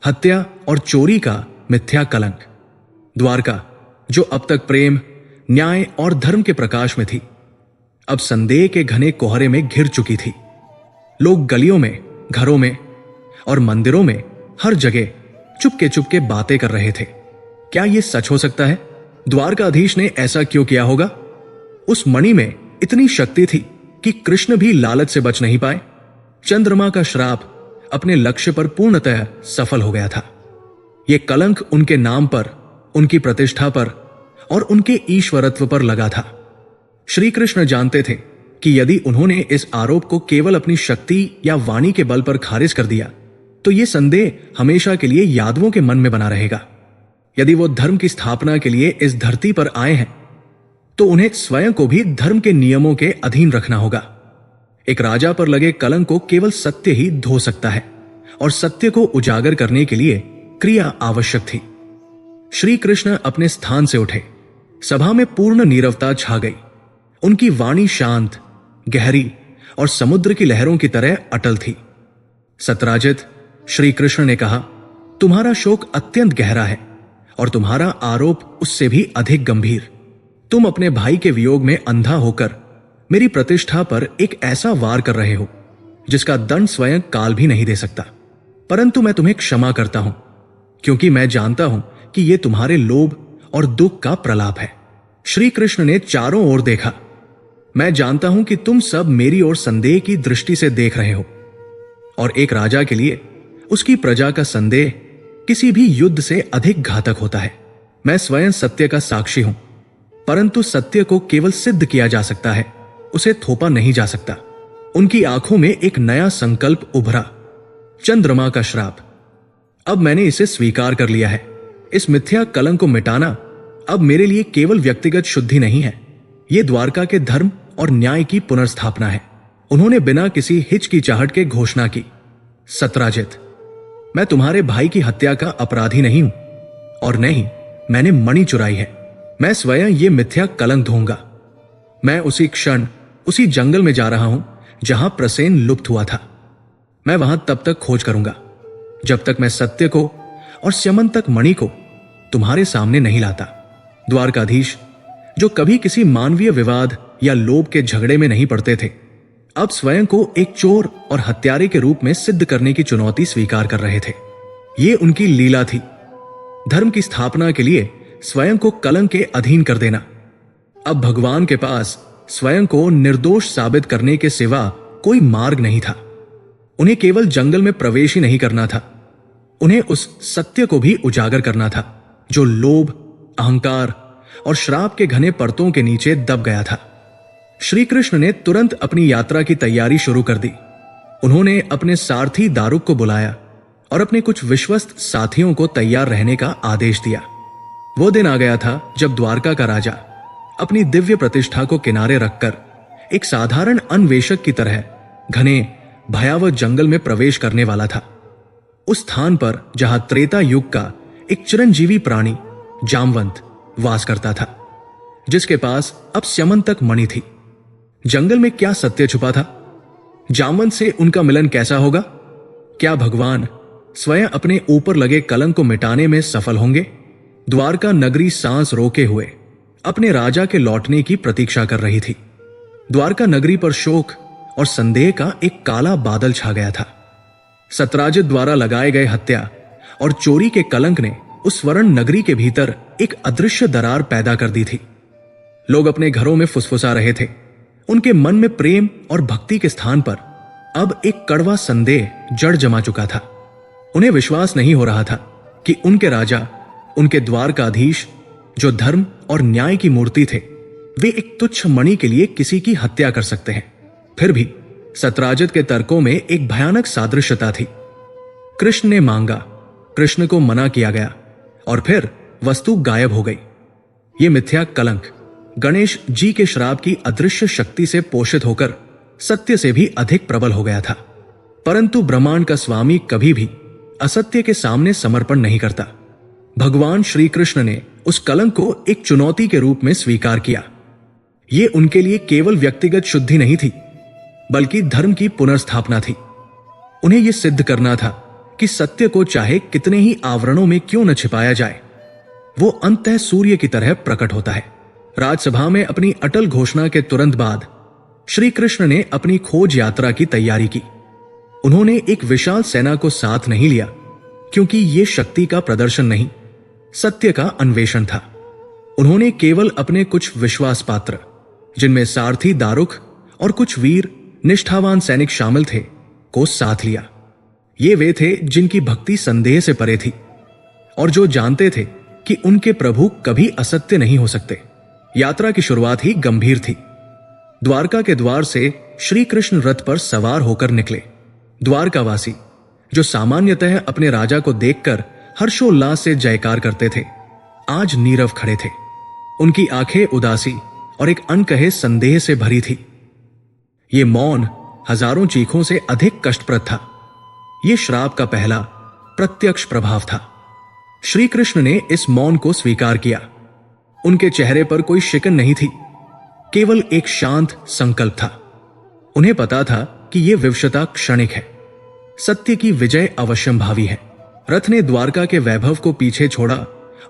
हत्या और चोरी का मिथ्या कलंक। द्वारका, जो अब तक प्रेम, न्याय और धर्म के प्रकाश में थी, अब संदेह के घने कोहरे में घिर चुकी थी। लोग गलियों में, घरों में और मंदिरों में हर जगह चुपके चुपके बातें कर रहे थे। क्या यह सच हो सकता है? द्वारकाधीश ने ऐसा क्यों किया होगा? उस मणि में इतनी शक्ति थी कि कृष्ण भी लालच से बच नहीं पाए। चंद्रमा का श्राप अपने लक्ष्य पर पूर्णतः सफल हो गया था। यह कलंक उनके नाम पर, उनकी प्रतिष्ठा पर और उनके ईश्वरत्व पर लगा था। श्री कृष्ण जानते थे कि यदि उन्होंने इस आरोप को केवल अपनी शक्ति या वाणी के बल पर खारिज कर दिया, तो यह संदेह हमेशा के लिए यादवों के मन में बना रहेगा। यदि वो धर्म की स्थापना के लिए इस धरती पर आए हैं, तो उन्हें स्वयं को भी धर्म के नियमों के अधीन रखना होगा। एक राजा पर लगे कलंक को केवल सत्य ही धो सकता है, और सत्य को उजागर करने के लिए क्रिया आवश्यक थी। श्री कृष्ण अपने स्थान से उठे। सभा में पूर्ण नीरवता छा गई। उनकी वाणी शांत, गहरी और समुद्र की लहरों की तरह अटल थी। सत्राजित, श्री कृष्ण ने कहा, तुम्हारा शोक अत्यंत गहरा है और तुम्हारा आरोप उससे भी अधिक गंभीर। तुम अपने भाई के वियोग में अंधा होकर मेरी प्रतिष्ठा पर एक ऐसा वार कर रहे हो जिसका दंड स्वयं काल भी नहीं दे सकता। परंतु मैं तुम्हें क्षमा करता हूं, क्योंकि मैं जानता हूं कि यह तुम्हारे लोभ और दुख का प्रलाप है। श्री कृष्ण ने चारों ओर देखा। मैं जानता हूं कि तुम सब मेरी ओर संदेह की दृष्टि से देख रहे हो, और एक राजा के लिए उसकी प्रजा का संदेह किसी भी युद्ध से अधिक घातक होता है। मैं स्वयं सत्य का साक्षी हूं, परंतु सत्य को केवल सिद्ध किया जा सकता है, उसे थोपा नहीं जा सकता। उनकी आंखों में एक नया संकल्प उभरा। चंद्रमा का श्राप, अब मैंने इसे स्वीकार कर लिया है। इस मिथ्या कलंक को मिटाना अब मेरे लिए केवल व्यक्तिगत शुद्धि नहीं है, यह द्वारका के धर्म और न्याय की पुनर्स्थापना है। उन्होंने बिना किसी हिचकिचाहट के घोषणा की, सत्राजित, मैं तुम्हारे भाई की हत्या का अपराधी नहीं हूं, और नहीं मैंने मणि चुराई है। मैं स्वयं ये मिथ्या कलंक धोऊंगा। मैं उसी क्षण उसी जंगल में जा रहा हूं जहां प्रसेन लुप्त हुआ था। मैं वहां तब तक खोज करूंगा जब तक मैं सत्य को और स्यमंतक मणि को तुम्हारे सामने नहीं लाता। द्वारकाधीश, जो कभी किसी मानवीय विवाद या लोभ के झगड़े में नहीं पड़ते थे, अब स्वयं को एक चोर और हत्यारे के रूप में सिद्ध करने की चुनौती स्वीकार कर रहे थे। ये उनकी लीला थी, धर्म की स्थापना के लिए स्वयं को कलंक के अधीन कर देना। अब भगवान के पास स्वयं को निर्दोष साबित करने के सिवा कोई मार्ग नहीं था। उन्हें केवल जंगल में प्रवेश ही नहीं करना था, उन्हें उस सत्य को भी उजागर करना था जो लोभ, अहंकार और श्राप के घने परतों के नीचे दब गया था। श्री कृष्ण ने तुरंत अपनी यात्रा की तैयारी शुरू कर दी। उन्होंने अपने सारथी दारुक को बुलाया और अपने कुछ विश्वस्त साथियों को तैयार रहने का आदेश दिया। वो दिन आ गया था जब द्वारका का राजा अपनी दिव्य प्रतिष्ठा को किनारे रखकर एक साधारण अन्वेषक की तरह घने भयावह जंगल में प्रवेश करने वाला था। उस स्थान पर जहां त्रेता युग का एक चिरंजीवी प्राणी जामवंत वास करता था, जिसके पास अब स्यमंतक मणि थी। जंगल में क्या सत्य छुपा था? जामवंत से उनका मिलन कैसा होगा? क्या भगवान स्वयं अपने ऊपर लगे कलंक को मिटाने में सफल होंगे? द्वारका नगरी सांस रोके हुए अपने राजा के लौटने की प्रतीक्षा कर रही थी। द्वारका नगरी पर शोक और संदेह का एक काला बादल छा गया था। सत्राजित द्वारा लगाए गए हत्या और चोरी के कलंक ने उस स्वर्ण नगरी के भीतर एक अदृश्य दरार पैदा कर दी थी। लोग अपने घरों में फुसफुसा रहे थे। उनके मन में प्रेम और भक्ति के स्थान पर अब एक कड़वा संदेह जड़ जमा चुका था। उन्हें विश्वास नहीं हो रहा था कि उनके राजा, उनके द्वारकाधीश, जो धर्म और न्याय की मूर्ति थे, वे एक तुच्छ मणि के लिए किसी की हत्या कर सकते हैं। फिर भी सत्राजित के तर्कों में एक भयानक सादृश्यता थी। कृष्ण ने मांगा, कृष्ण को मना किया गया और फिर वस्तु गायब हो गई। ये मिथ्या कलंक गणेश जी के श्राप की अदृश्य शक्ति से पोषित होकर सत्य से भी अधिक प्रबल हो गया था। परंतु ब्रह्मांड का स्वामी कभी भी असत्य के सामने समर्पण नहीं करता। भगवान श्री कृष्ण ने उस कलंक को एक चुनौती के रूप में स्वीकार किया। यह उनके लिए केवल व्यक्तिगत शुद्धि नहीं थी, बल्कि धर्म की पुनर्स्थापना थी। उन्हें यह सिद्ध करना था कि सत्य को चाहे कितने ही आवरणों में क्यों न छिपाया जाए, वो अंततः सूर्य की तरह प्रकट होता है। राजसभा में अपनी अटल घोषणा के तुरंत बाद श्री कृष्ण ने अपनी खोज यात्रा की तैयारी की। उन्होंने एक विशाल सेना को साथ नहीं लिया, क्योंकि यह शक्ति का प्रदर्शन नहीं, सत्य का अन्वेषण था। उन्होंने केवल अपने कुछ विश्वास पात्र, जिनमें सारथी दारुक और कुछ वीर निष्ठावान सैनिक शामिल थे, को साथ लिया। ये वे थे जिनकी भक्ति संदेह से परे थी और जो जानते थे कि उनके प्रभु कभी असत्य नहीं हो सकते। यात्रा की शुरुआत ही गंभीर थी। द्वारका के द्वार से श्री कृष्ण रथ पर सवार होकर निकले। द्वारकावासी, जो सामान्यतः अपने राजा को देखकर हर्षोल्लास से जयकार करते थे, आज नीरव खड़े थे। उनकी आंखें उदासी और एक अनकहे संदेह से भरी थी। ये मौन हजारों चीखों से अधिक कष्टप्रद था। यह श्राप का पहला प्रत्यक्ष प्रभाव था। श्री कृष्ण ने इस मौन को स्वीकार किया। उनके चेहरे पर कोई शिकन नहीं थी, केवल एक शांत संकल्प था। उन्हें पता था कि यह विवशता क्षणिक है, सत्य की विजय अवश्यंभावी है। रथ ने द्वारका के वैभव को पीछे छोड़ा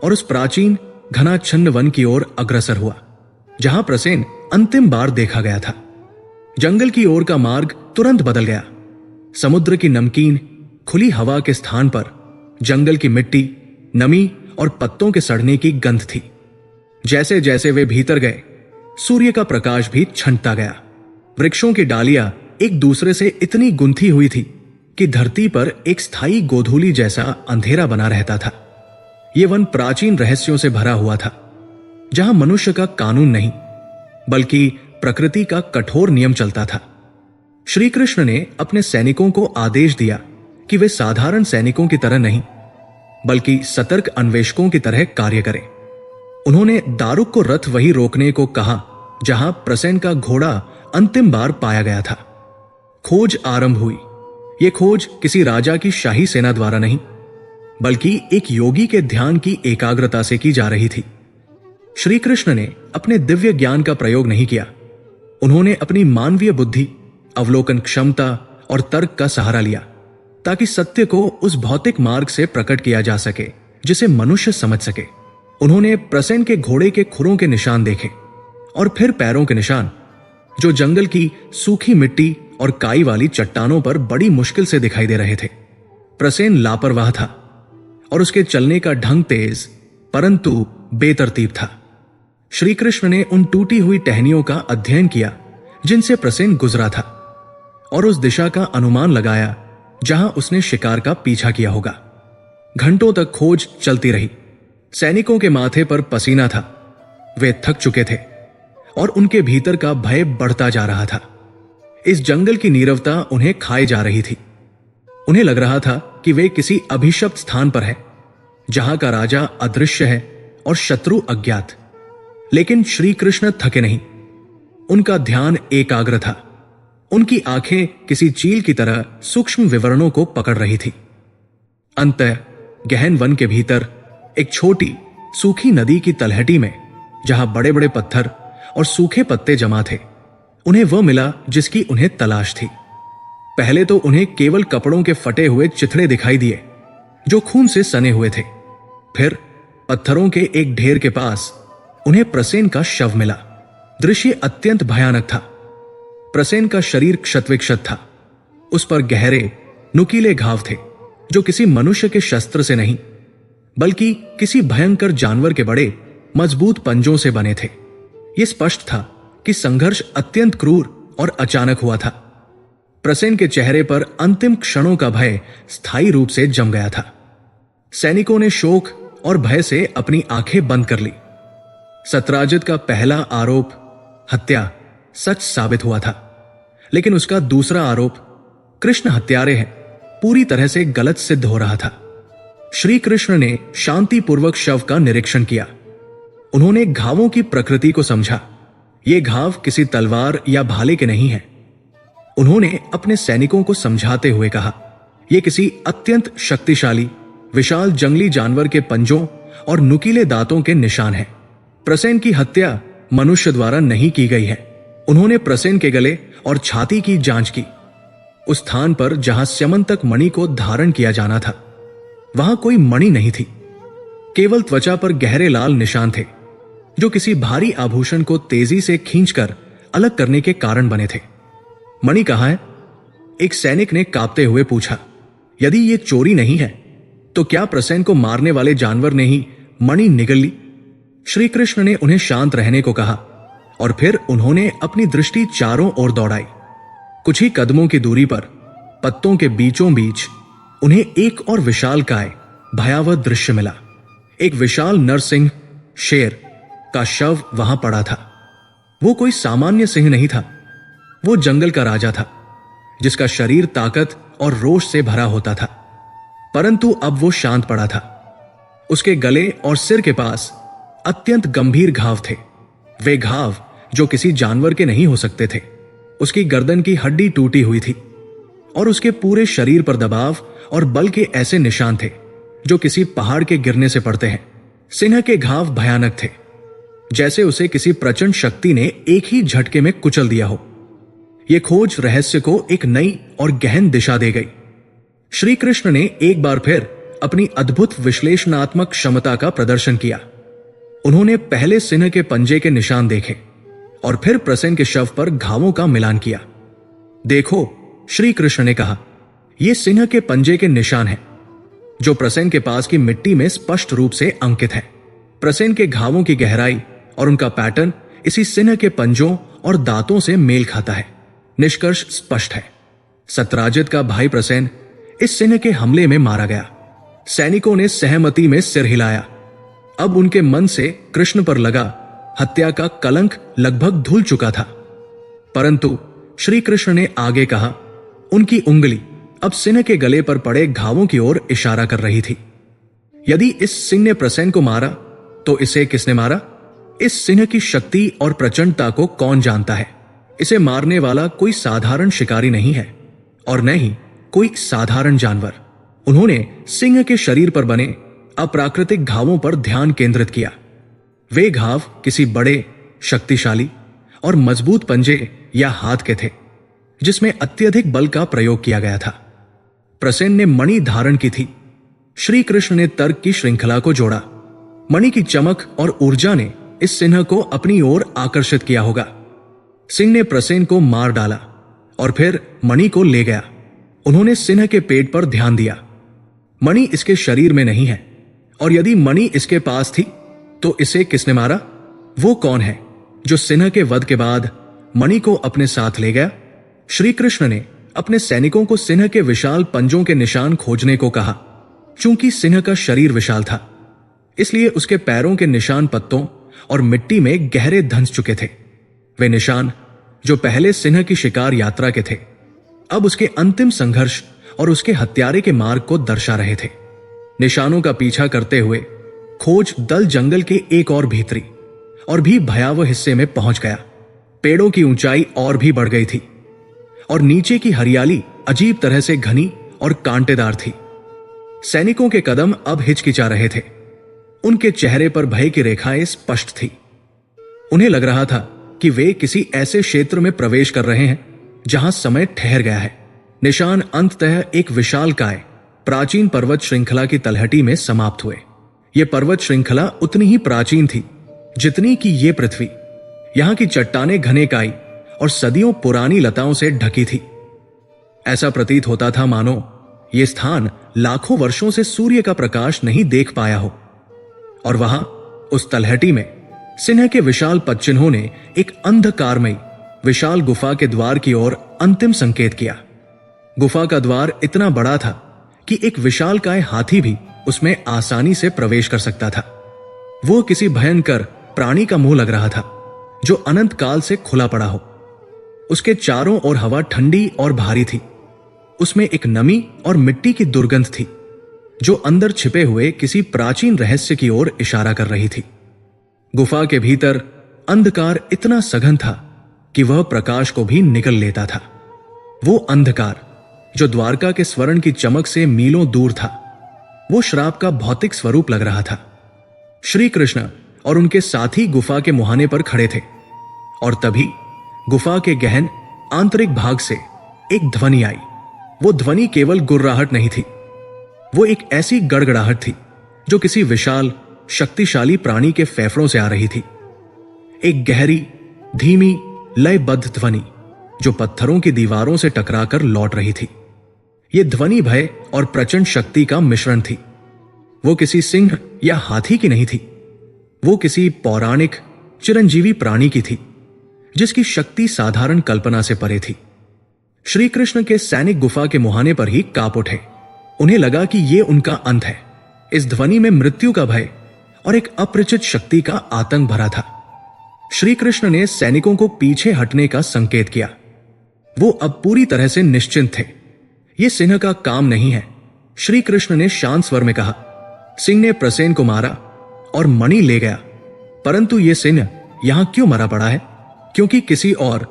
और उस प्राचीन घनाच्छन्न वन की ओर अग्रसर हुआ, जहां प्रसेन अंतिम बार देखा गया था। जंगल की ओर का मार्ग तुरंत बदल गया। समुद्र की नमकीन खुली हवा के स्थान पर जंगल की मिट्टी, नमी और पत्तों के सड़ने की गंध थी। जैसे जैसे वे भीतर गए, सूर्य का प्रकाश भी छंटता गया। वृक्षों की डालियां एक दूसरे से इतनी गुंथी हुई थी कि धरती पर एक स्थायी गोधूली जैसा अंधेरा बना रहता था। यह वन प्राचीन रहस्यों से भरा हुआ था, जहां मनुष्य का कानून नहीं, बल्कि प्रकृति का कठोर नियम चलता था। श्री कृष्ण ने अपने सैनिकों को आदेश दिया कि वे साधारण सैनिकों की तरह नहीं, बल्कि सतर्क अन्वेषकों की तरह कार्य करें। उन्होंने दारुक को रथ वही रोकने को कहा जहां प्रसेन का घोड़ा अंतिम बार पाया गया था। खोज आरंभ हुई। यह खोज किसी राजा की शाही सेना द्वारा नहीं, बल्कि एक योगी के ध्यान की एकाग्रता से की जा रही थी। श्री कृष्ण ने अपने दिव्य ज्ञान का प्रयोग नहीं किया। उन्होंने अपनी मानवीय बुद्धि, अवलोकन क्षमता और तर्क का सहारा लिया, ताकि सत्य को उस भौतिक मार्ग से प्रकट किया जा सके जिसे मनुष्य समझ सके। उन्होंने प्रसेन के घोड़े के खुरों के निशान देखे और फिर पैरों के निशान, जो जंगल की सूखी मिट्टी और काई वाली चट्टानों पर बड़ी मुश्किल से दिखाई दे रहे थे। प्रसेन लापरवाह था और उसके चलने का ढंग तेज परंतु बेतरतीब था। श्री कृष्ण ने उन टूटी हुई टहनियों का अध्ययन किया जिनसे प्रसेन गुजरा था, और उस दिशा का अनुमान लगाया जहां उसने शिकार का पीछा किया होगा। घंटों तक खोज चलती रही। सैनिकों के माथे पर पसीना था, वे थक चुके थे और उनके भीतर का भय बढ़ता जा रहा था। इस जंगल की नीरवता उन्हें खाए जा रही थी। उन्हें लग रहा था कि वे किसी अभिशप्त स्थान पर हैं, जहां का राजा अदृश्य है और शत्रु अज्ञात। लेकिन श्री कृष्ण थके नहीं। उनका ध्यान एकाग्र था। उनकी आंखें किसी चील की तरह सूक्ष्म विवरणों को पकड़ रही थी। अंतः गहन वन के भीतर एक छोटी सूखी नदी की तलहटी में, जहां बड़े बड़े पत्थर और सूखे पत्ते जमा थे, उन्हें वह मिला जिसकी उन्हें तलाश थी। पहले तो उन्हें केवल कपड़ों के फटे हुए चिथड़े दिखाई दिए जो खून से सने हुए थे। फिर पत्थरों के एक ढेर के पास उन्हें प्रसेन का शव मिला। दृश्य अत्यंत भयानक था। प्रसेन का शरीर क्षतविक्षत था। उस पर गहरे नुकीले घाव थे जो किसी मनुष्य के शस्त्र से नहीं, बल्कि किसी भयंकर जानवर के बड़े मजबूत पंजों से बने थे। यह स्पष्ट था कि संघर्ष अत्यंत क्रूर और अचानक हुआ था। प्रसेन के चेहरे पर अंतिम क्षणों का भय स्थायी रूप से जम गया था। सैनिकों ने शोक और भय से अपनी आंखें बंद कर ली। सत्राजित का पहला आरोप, हत्या, सच साबित हुआ था, लेकिन उसका दूसरा आरोप, कृष्ण हत्यारे हैं, पूरी तरह से गलत सिद्ध हो रहा था। श्री कृष्ण ने शांतिपूर्वक शव का निरीक्षण किया। उन्होंने घावों की प्रकृति को समझा। ये घाव किसी तलवार या भाले के नहीं हैं। उन्होंने अपने सैनिकों को समझाते हुए कहा, यह किसी अत्यंत शक्तिशाली विशाल जंगली जानवर के पंजों और नुकीले दांतों के निशान हैं। प्रसेन की हत्या मनुष्य द्वारा नहीं की गई है। उन्होंने प्रसेन के गले और छाती की जांच की। उस स्थान पर जहां स्यमंतक मणि को धारण किया जाना था, वहां कोई मणि नहीं थी। केवल त्वचा पर गहरे लाल निशान थे जो किसी भारी आभूषण को तेजी से खींचकर अलग करने के कारण बने थे। मणि कहां है? एक सैनिक ने कांपते हुए पूछा। यदि यह चोरी नहीं है तो क्या प्रसेन को मारने वाले जानवर ने ही मणि निगल ली? श्री कृष्ण ने उन्हें शांत रहने को कहा और फिर उन्होंने अपनी दृष्टि चारों ओर दौड़ाई। कुछ ही कदमों की दूरी पर पत्तों के बीचों बीच उन्हें एक और विशाल काय भयावह दृश्य मिला। एक विशाल नरसिंह शेर का शव वहां पड़ा था। वो कोई सामान्य सिंह नहीं था। वो जंगल का राजा था, जिसका शरीर ताकत और रोष से भरा होता था, परंतु अब वो शांत पड़ा था। उसके गले और सिर के पास अत्यंत गंभीर घाव थे। वे घाव जो किसी जानवर के नहीं हो सकते थे। उसकी गर्दन की हड्डी टूटी हुई थी और उसके पूरे शरीर पर दबाव और बल के ऐसे निशान थे जो किसी पहाड़ के गिरने से पड़ते हैं। सिंह के घाव भयानक थे, जैसे उसे किसी प्रचंड शक्ति ने एक ही झटके में कुचल दिया हो। यह खोज रहस्य को एक नई और गहन दिशा दे गई। श्री कृष्ण ने एक बार फिर अपनी अद्भुत विश्लेषणात्मक क्षमता का प्रदर्शन किया। उन्होंने पहले सिंह के पंजे के निशान देखे और फिर प्रसेन के शव पर घावों का मिलान किया। देखो, श्री कृष्ण ने कहा, यह सिंह के पंजे के निशान हैं जो प्रसेन के पास की मिट्टी में स्पष्ट रूप से अंकित है। प्रसेन के घावों की गहराई और उनका पैटर्न इसी सिंह के पंजों और दांतों से मेल खाता है। निष्कर्ष स्पष्ट है। सत्राजित का भाई प्रसेन इस सिंह के हमले में मारा गया। सैनिकों ने सहमति में सिर हिलाया। अब उनके मन से कृष्ण पर लगा हत्या का कलंक लगभग धुल चुका था। परंतु श्री कृष्ण ने आगे कहा, उनकी उंगली अब सिंह के गले पर पड़े घावों की ओर इशारा कर रही थी। यदि इस सिंह ने प्रसेन को मारा तो इसे किसने मारा? इस सिंह की शक्ति और प्रचंडता को कौन जानता है? इसे मारने वाला कोई साधारण शिकारी नहीं है और न ही कोई साधारण जानवर। उन्होंने सिंह के शरीर पर बने अप्राकृतिक घावों पर ध्यान केंद्रित किया। वे घाव किसी बड़े, शक्तिशाली और मजबूत पंजे या हाथ के थे, जिसमें अत्यधिक बल का प्रयोग किया गया था। प्रसेन ने मणि धारण की थी। श्री कृष्ण ने तर्क की श्रृंखला को जोड़ा। मणि की चमक और ऊर्जा ने इस सिंह को अपनी ओर आकर्षित किया होगा। सिंह ने प्रसेन को मार डाला और फिर मणि को ले गया। उन्होंने सिंह के पेट पर ध्यान दिया। मणि इसके शरीर में नहीं है, और यदि मणि इसके पास थी तो इसे किसने मारा? वो कौन है जो सिंह के वध के बाद मणि को अपने साथ ले गया? श्री कृष्ण ने अपने सैनिकों को सिंह के विशाल पंजों के निशान खोजने को कहा। चूंकि सिंह का शरीर विशाल था, इसलिए उसके पैरों के निशान पत्तों और मिट्टी में गहरे धंस चुके थे। वे निशान जो पहले सिंह की शिकार यात्रा के थे, अब उसके अंतिम संघर्ष और उसके हत्यारे के मार्ग को दर्शा रहे थे। निशानों का पीछा करते हुए खोज दल जंगल के एक और भीतरी और भी भयावह हिस्से में पहुंच गया। पेड़ों की ऊंचाई और भी बढ़ गई थी और नीचे की हरियाली अजीब तरह से घनी और कांटेदार थी। सैनिकों के कदम अब हिचकिचा रहे थे। उनके चेहरे पर भय की रेखाएं स्पष्ट थी। उन्हें लग रहा था कि वे किसी ऐसे क्षेत्र में प्रवेश कर रहे हैं जहां समय ठहर गया है। निशान अंततः एक विशालकाय प्राचीन पर्वत श्रृंखला की तलहटी में समाप्त हुए। यह पर्वत श्रृंखला उतनी ही प्राचीन थी जितनी कि ये पृथ्वी। यहां की चट्टानें घने काई और सदियों पुरानी लताओं से ढकी थी। ऐसा प्रतीत होता था मानो यह स्थान लाखों वर्षों से सूर्य का प्रकाश नहीं देख पाया हो। और वहां उस तलहटी में सिंह के विशाल पदचिन्हों ने एक अंधकारमयी विशाल गुफा के द्वार की ओर अंतिम संकेत किया। गुफा का द्वार इतना बड़ा था कि एक विशालकाय हाथी भी उसमें आसानी से प्रवेश कर सकता था। वो किसी भयंकर प्राणी का मुंह लग रहा था जो अनंत काल से खुला पड़ा हो। उसके चारों ओर हवा ठंडी और भारी थी। उसमें एक नमी और मिट्टी की दुर्गंध थी जो अंदर छिपे हुए किसी प्राचीन रहस्य की ओर इशारा कर रही थी। गुफा के भीतर अंधकार इतना सघन था कि वह प्रकाश को भी निगल लेता था। वो अंधकार जो द्वारका के स्वर्ण की चमक से मीलों दूर था, वो श्राप का भौतिक स्वरूप लग रहा था। श्री कृष्ण और उनके साथी गुफा के मुहाने पर खड़े थे और तभी गुफा के गहन आंतरिक भाग से एक ध्वनि आई। वो ध्वनि केवल गुर्राहट नहीं थी, वो एक ऐसी गड़गड़ाहट थी जो किसी विशाल शक्तिशाली प्राणी के फेफड़ों से आ रही थी। एक गहरी धीमी लयबद्ध ध्वनि जो पत्थरों की दीवारों से टकराकर लौट रही थी। यह ध्वनि भय और प्रचंड शक्ति का मिश्रण थी। वो किसी सिंह या हाथी की नहीं थी, वो किसी पौराणिक चिरंजीवी प्राणी की थी जिसकी शक्ति साधारण कल्पना से परे थी। श्री कृष्ण के सैनिक गुफा के मुहाने पर ही कांप उठे। उन्हें लगा कि यह उनका अंत है। इस ध्वनि में मृत्यु का भय और एक अपरिचित शक्ति का आतंक भरा था। श्री कृष्ण ने सैनिकों को पीछे हटने का संकेत किया। वो अब पूरी तरह से निश्चिंत थे। यह सिंह का काम नहीं है। श्री कृष्ण ने शांत स्वर में कहा, सिंह ने प्रसेन को मारा और मणि ले गया, परंतु यह सिंह यहां क्यों मरा पड़ा है? क्योंकि किसी और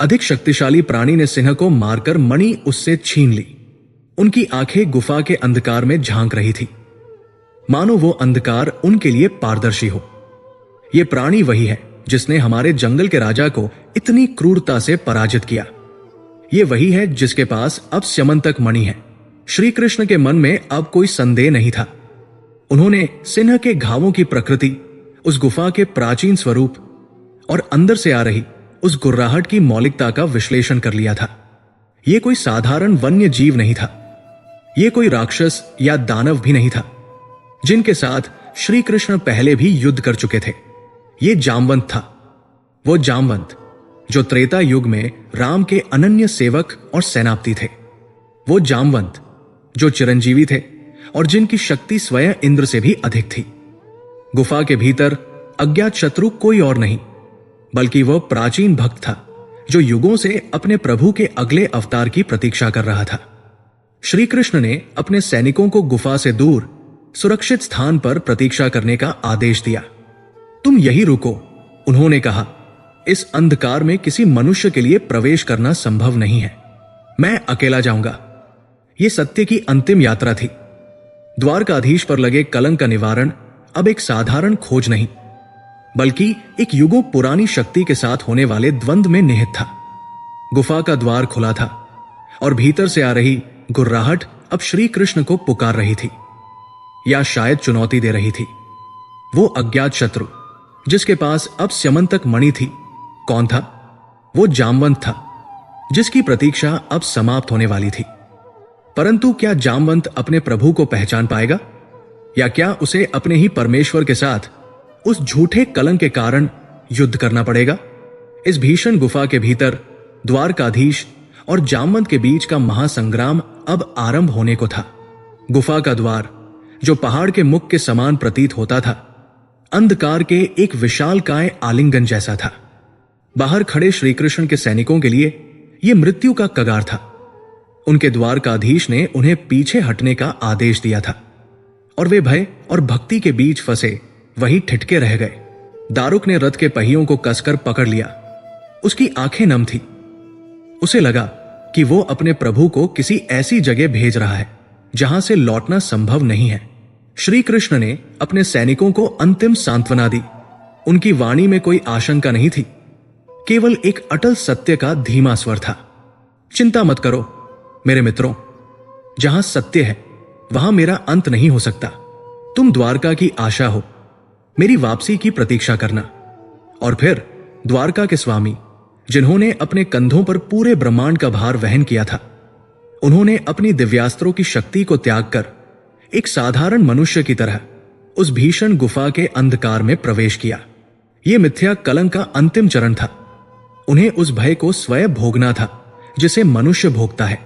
अधिक शक्तिशाली प्राणी ने सिंह को मारकर मणि उससे छीन ली। उनकी आंखें गुफा के अंधकार में झांक रही थी, मानो वो अंधकार उनके लिए पारदर्शी हो। यह प्राणी वही है जिसने हमारे जंगल के राजा को इतनी क्रूरता से पराजित किया। यह वही है जिसके पास अब स्यमंतक मणि है। श्री कृष्ण के मन में अब कोई संदेह नहीं था। उन्होंने सिंह के घावों की प्रकृति, उस गुफा के प्राचीन स्वरूप और अंदर से आ रही उस गुर्राहट की मौलिकता का विश्लेषण कर लिया था। यह कोई साधारण वन्य जीव नहीं था। यह कोई राक्षस या दानव भी नहीं था जिनके साथ श्री कृष्ण पहले भी युद्ध कर चुके थे। यह जामवंत था, वो जामवंत जो त्रेता युग में राम के अनन्य सेवक और सेनापति थे। वो जामवंत जो चिरंजीवी थे और जिनकी शक्ति स्वयं इंद्र से भी अधिक थी। गुफा के भीतर अज्ञात शत्रु कोई और नहीं बल्कि वह प्राचीन भक्त था जो युगों से अपने प्रभु के अगले अवतार की प्रतीक्षा कर रहा था। श्री कृष्ण ने अपने सैनिकों को गुफा से दूर सुरक्षित स्थान पर प्रतीक्षा करने का आदेश दिया। तुम यही रुको, उन्होंने कहा। इस अंधकार में किसी मनुष्य के लिए प्रवेश करना संभव नहीं है। मैं अकेला जाऊंगा। यह सत्य की अंतिम यात्रा थी। द्वारकाधीश पर लगे कलंक का निवारण अब एक साधारण खोज नहीं बल्कि एक युगों पुरानी शक्ति के साथ होने वाले द्वंद्व में निहित था। गुफा का द्वार खुला था और भीतर से आ रही गुर्राहट अब श्री कृष्ण को पुकार रही थी या शायद चुनौती दे रही थी। वो अज्ञात शत्रु जिसके पास अब स्यमंतक मणि थी, कौन था? वो जामवंत था जिसकी प्रतीक्षा अब समाप्त होने वाली थी। परंतु क्या जामवंत अपने प्रभु को पहचान पाएगा या क्या उसे अपने ही परमेश्वर के साथ उस झूठे कलंक के कारण युद्ध करना पड़ेगा? इस भीषण गुफा के भीतर द्वारकाधीश और जामवंत के बीच का महासंग्राम अब आरंभ होने को था। गुफा का द्वार जो पहाड़ के मुख के समान प्रतीत होता था, अंधकार के एक विशालकाय आलिंगन जैसा था। बाहर खड़े श्री कृष्ण के सैनिकों के लिए यह मृत्यु का कगार था। उनके द्वारकाधीश ने उन्हें पीछे हटने का आदेश दिया था और वे भय और भक्ति के बीच फंसे वहीं ठिठके रह गए। दारुक ने रथ के पहियों को कसकर पकड़ लिया। उसकी आंखें नम थी। उसे लगा कि वो अपने प्रभु को किसी ऐसी जगह भेज रहा है जहां से लौटना संभव नहीं है। श्री कृष्ण ने अपने सैनिकों को अंतिम सांत्वना दी। उनकी वाणी में कोई आशंका नहीं थी, केवल एक अटल सत्य का धीमा स्वर था। चिंता मत करो मेरे मित्रों, जहां सत्य है वहां मेरा अंत नहीं हो सकता। तुम द्वारका की आशा हो, मेरी वापसी की प्रतीक्षा करना। और फिर द्वारका के स्वामी, जिन्होंने अपने कंधों पर पूरे ब्रह्मांड का भार वहन किया था, उन्होंने अपनी दिव्यास्त्रों की शक्ति को त्याग कर एक साधारण मनुष्य की तरह उस भीषण गुफा के अंधकार में प्रवेश किया। यह मिथ्या कलंक का अंतिम चरण था। उन्हें उस भय को स्वयं भोगना था जिसे मनुष्य भोगता है।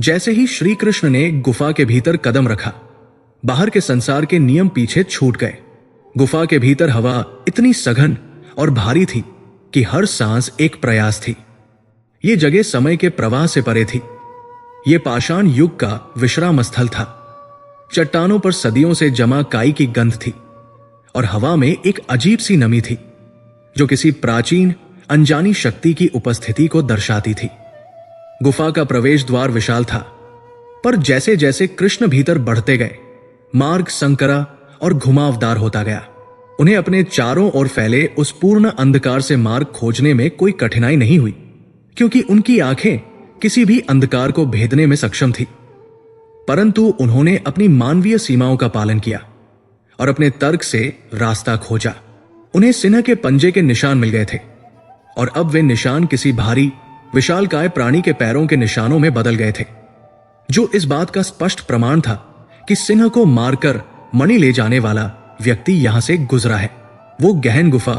जैसे ही श्री कृष्ण ने गुफा के भीतर कदम रखा, बाहर के संसार के नियम पीछे छूट गए। गुफा के भीतर हवा इतनी सघन और भारी थी कि हर सांस एक प्रयास थी। यह जगह समय के प्रवाह से परे थी। यह पाषाण युग का विश्राम स्थल था। चट्टानों पर सदियों से जमा काई की गंध थी और हवा में एक अजीब सी नमी थी जो किसी प्राचीन अनजानी शक्ति की उपस्थिति को दर्शाती थी। गुफा का प्रवेश द्वार विशाल था, पर जैसे जैसे कृष्ण भीतर बढ़ते गए, मार्ग संकरा और घुमावदार होता गया। उन्हें अपने चारों ओर फैले उस पूर्ण अंधकार से मार्ग खोजने में कोई कठिनाई नहीं हुई, क्योंकि उनकी आंखें किसी भी अंधकार को भेदने में सक्षम थी। परंतु उन्होंने अपनी मानवीय सीमाओं का पालन किया और अपने तर्क से रास्ता खोजा। उन्हें सिंह के पंजे के निशान मिल गए थे और अब वे निशान किसी भारी विशालकाय प्राणी के पैरों के निशानों में बदल गए थे, जो इस बात का स्पष्ट प्रमाण था कि सिंह को मारकर मणि ले जाने वाला व्यक्ति यहां से गुजरा है। वो गहन गुफा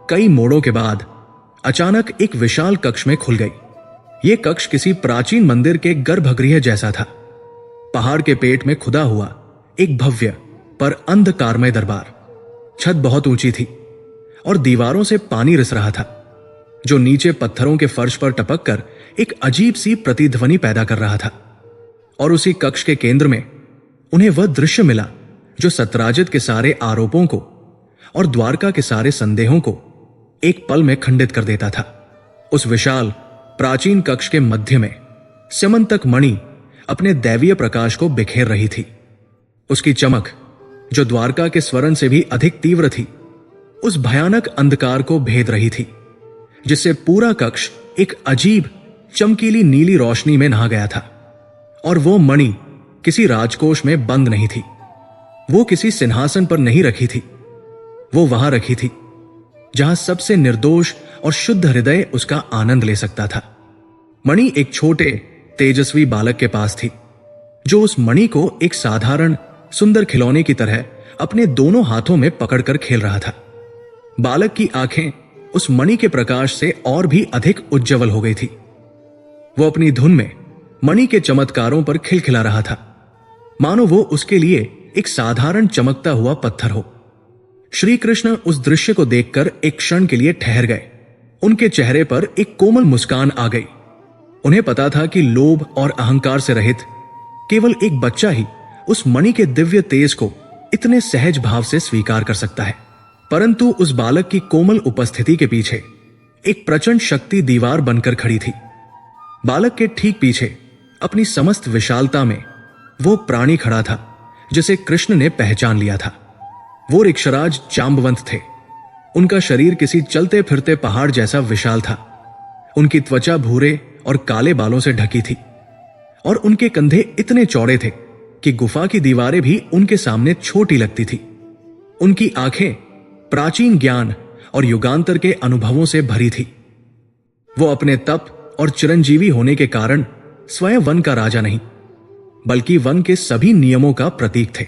कई मोड़ों के बाद अचानक एक विशाल कक्ष में खुल गई। यह कक्ष किसी प्राचीन मंदिर के गर्भगृह जैसा था। पहाड़ के पेट में खुदा हुआ एक भव्य पर अंधकारमय दरबार। छत बहुत ऊंची थी और दीवारों से पानी रिस रहा था, जो नीचे पत्थरों के फर्श पर टपक कर एक अजीब सी प्रतिध्वनि पैदा कर रहा था। और उसी कक्ष के केंद्र में उन्हें वह दृश्य मिला जो सत्राजित के सारे आरोपों को और द्वारका के सारे संदेहों को एक पल में खंडित कर देता था। उस विशाल प्राचीन कक्ष के मध्य में स्यमंतक मणि अपने दैवीय प्रकाश को बिखेर रही थी। उसकी चमक, जो द्वारका के स्वरण से भी अधिक तीव्र थी, उस भयानक अंधकार को भेद रही थी, जिससे पूरा कक्ष एक अजीब चमकीली नीली रोशनी में नहा गया था। और वो मणि किसी राजकोष में बंद नहीं थी, वो किसी सिंहासन पर नहीं रखी थी, वो वहां रखी थी जहां सबसे निर्दोष और शुद्ध हृदय उसका आनंद ले सकता था। मणि एक छोटे तेजस्वी बालक के पास थी, जो उस मणि को एक साधारण सुंदर खिलौने की तरह अपने दोनों हाथों में पकड़कर खेल रहा था। बालक की आंखें उस मणि के प्रकाश से और भी अधिक उज्जवल हो गई थी। वो अपनी धुन में मणि के चमत्कारों पर खिलखिला रहा था, मानो वो उसके लिए एक साधारण चमकता हुआ पत्थर हो। श्री कृष्ण उस दृश्य को देखकर एक क्षण के लिए ठहर गए। उनके चेहरे पर एक कोमल मुस्कान आ गई। उन्हें पता था कि लोभ और अहंकार से रहित केवल एक बच्चा ही उस मणि के दिव्य तेज को इतने सहज भाव से स्वीकार कर सकता है। परंतु उस बालक की कोमल उपस्थिति के पीछे एक प्रचंड शक्ति दीवार बनकर खड़ी थी। बालक के ठीक पीछे अपनी समस्त विशालता में वो प्राणी खड़ा था जिसे कृष्ण ने पहचान लिया था। वो रिक्षराज जांबवंत थे। उनका शरीर किसी चलते फिरते पहाड़ जैसा विशाल था। उनकी त्वचा भूरे और काले बालों से ढकी थी और उनके कंधे इतने चौड़े थे कि गुफा की दीवारें भी उनके सामने छोटी लगती थी। उनकी आंखें प्राचीन ज्ञान और युगांतर के अनुभवों से भरी थी। वो अपने तप और चिरंजीवी होने के कारण स्वयं वन का राजा नहीं, बल्कि वन के सभी नियमों का प्रतीक थे।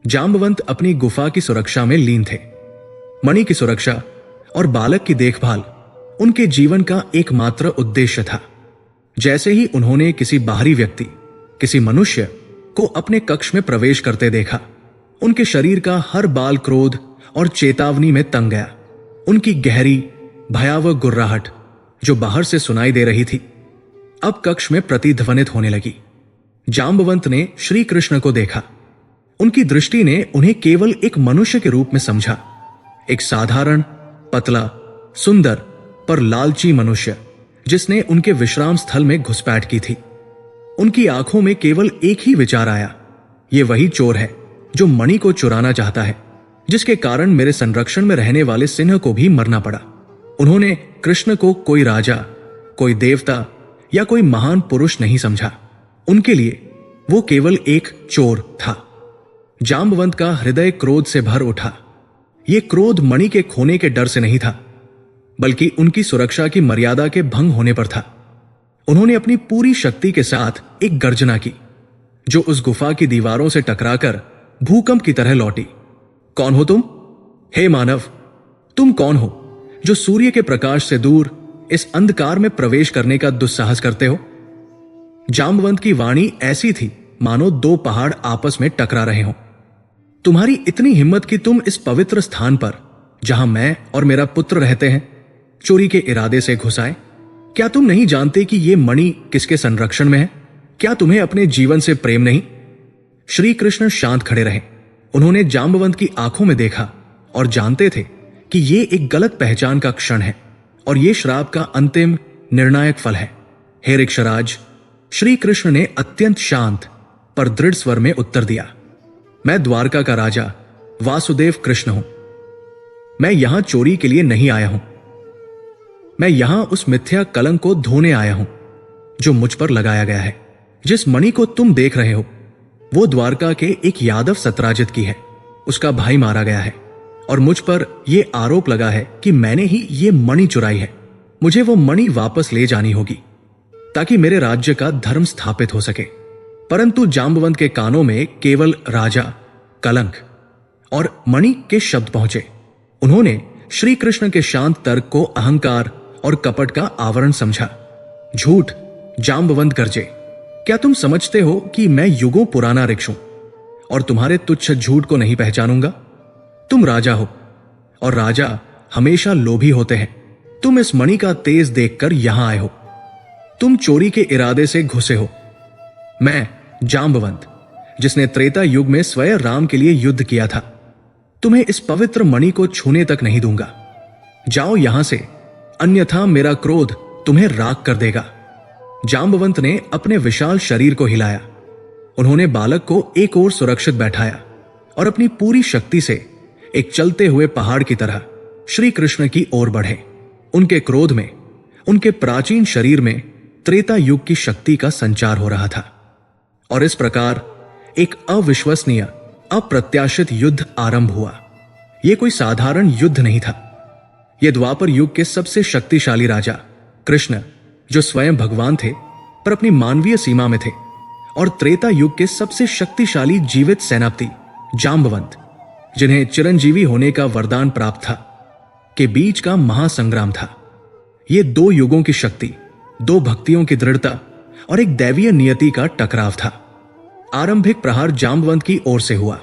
जांबवंत अपनी गुफा की सुरक्षा में लीन थे। मणि की सुरक्षा और बालक की देखभाल उनके जीवन का एकमात्र उद्देश्य था। जैसे ही उन्होंने किसी बाहरी व्यक्ति, किसी मनुष्य को अपने कक्ष में प्रवेश करते देखा, उनके शरीर का हर बाल क्रोध और चेतावनी में तंग गया। उनकी गहरी भयावह गुर्राहट जो बाहर से सुनाई दे रही थी अब कक्ष में प्रतिध्वनित होने लगी। जांबवंत ने श्री कृष्ण को देखा। उनकी दृष्टि ने उन्हें केवल एक मनुष्य के रूप में समझा, एक साधारण, पतला, सुंदर पर लालची मनुष्य जिसने उनके विश्राम स्थल में घुसपैठ की थी। उनकी आंखों में केवल एक ही विचार आया, ये वही चोर है जो मणि को चुराना चाहता है, जिसके कारण मेरे संरक्षण में रहने वाले सिंह को भी मरना पड़ा। उन्होंने कृष्ण को कोई राजा, कोई देवता या कोई महान पुरुष नहीं समझा। उनके लिए वो केवल एक चोर था। जांबवंत का हृदय क्रोध से भर उठा। ये क्रोध मणि के खोने के डर से नहीं था, बल्कि उनकी सुरक्षा की मर्यादा के भंग होने पर था। उन्होंने अपनी पूरी शक्ति के साथ एक गर्जना की, जो उस गुफा की दीवारों से टकराकर भूकंप की तरह लौटी। कौन हो तुम? हे मानव, तुम कौन हो जो सूर्य के प्रकाश से दूर इस अंधकार में प्रवेश करने का दुस्साहस करते हो? जांबवंत की वाणी ऐसी थी मानो दो पहाड़ आपस में टकरा रहे हों। तुम्हारी इतनी हिम्मत कि तुम इस पवित्र स्थान पर, जहां मैं और मेरा पुत्र रहते हैं, चोरी के इरादे से घुस आए। क्या तुम नहीं जानते कि यह मणि किसके संरक्षण में है? क्या तुम्हें अपने जीवन से प्रेम नहीं? श्री कृष्ण शांत खड़े रहे। उन्होंने जांबवंत की आंखों में देखा और जानते थे कि यह एक गलत पहचान का क्षण है और यह श्राप का अंतिम निर्णायक फल है। हे ऋक्षराज, श्री कृष्ण ने अत्यंत शांत पर दृढ़ स्वर में उत्तर दिया, मैं द्वारका का राजा वासुदेव कृष्ण हूं। मैं यहां चोरी के लिए नहीं आया हूं। मैं यहां उस मिथ्या कलंक को धोने आया हूं जो मुझ पर लगाया गया है। जिस मणि को तुम देख रहे हो वो द्वारका के एक यादव सत्राजित की है। उसका भाई मारा गया है और मुझ पर यह आरोप लगा है कि मैंने ही ये मणि चुराई है। मुझे वो मणि वापस ले जानी होगी ताकि मेरे राज्य का धर्म स्थापित हो सके। परंतु जांबवंत के कानों में केवल राजा, कलंक और मणि के शब्द पहुंचे। उन्होंने श्री कृष्ण के शांत तर्क को अहंकार और कपट का आवरण समझा। झूठ! जांबवंत गरजे, क्या तुम समझते हो कि मैं युगों पुराना ऋक्ष हूं और तुम्हारे तुच्छ झूठ को नहीं पहचानूंगा? तुम राजा हो और राजा हमेशा लोभी होते हैं। तुम इस मणि का तेज देखकर यहां आए हो। तुम चोरी के इरादे से घुसे हो। मैं जांबवंत, जिसने त्रेता युग में स्वयं राम के लिए युद्ध किया था, तुम्हें इस पवित्र मणि को छूने तक नहीं दूंगा। जाओ यहां से, अन्यथा मेरा क्रोध तुम्हें राख कर देगा। जांबवंत ने अपने विशाल शरीर को हिलाया। उन्होंने बालक को एक ओर सुरक्षित बैठाया और अपनी पूरी शक्ति से एक चलते हुए पहाड़ की तरह श्री कृष्ण की ओर बढ़े। उनके क्रोध में, उनके प्राचीन शरीर में त्रेता युग की शक्ति का संचार हो रहा था और इस प्रकार एक अविश्वसनीय, अप्रत्याशित युद्ध आरंभ हुआ। यह कोई साधारण युद्ध नहीं था। यह द्वापर युग के सबसे शक्तिशाली राजा कृष्ण, जो स्वयं भगवान थे पर अपनी मानवीय सीमा में थे, और त्रेता युग के सबसे शक्तिशाली जीवित सेनापति जांबवंत, जिन्हें चिरंजीवी होने का वरदान प्राप्त था, के बीच का महासंग्राम था। ये दो युगों की शक्ति, दो भक्तियों की दृढ़ता और एक दैवीय नियति का टकराव था। आरंभिक प्रहार जांबवंत की ओर से हुआ।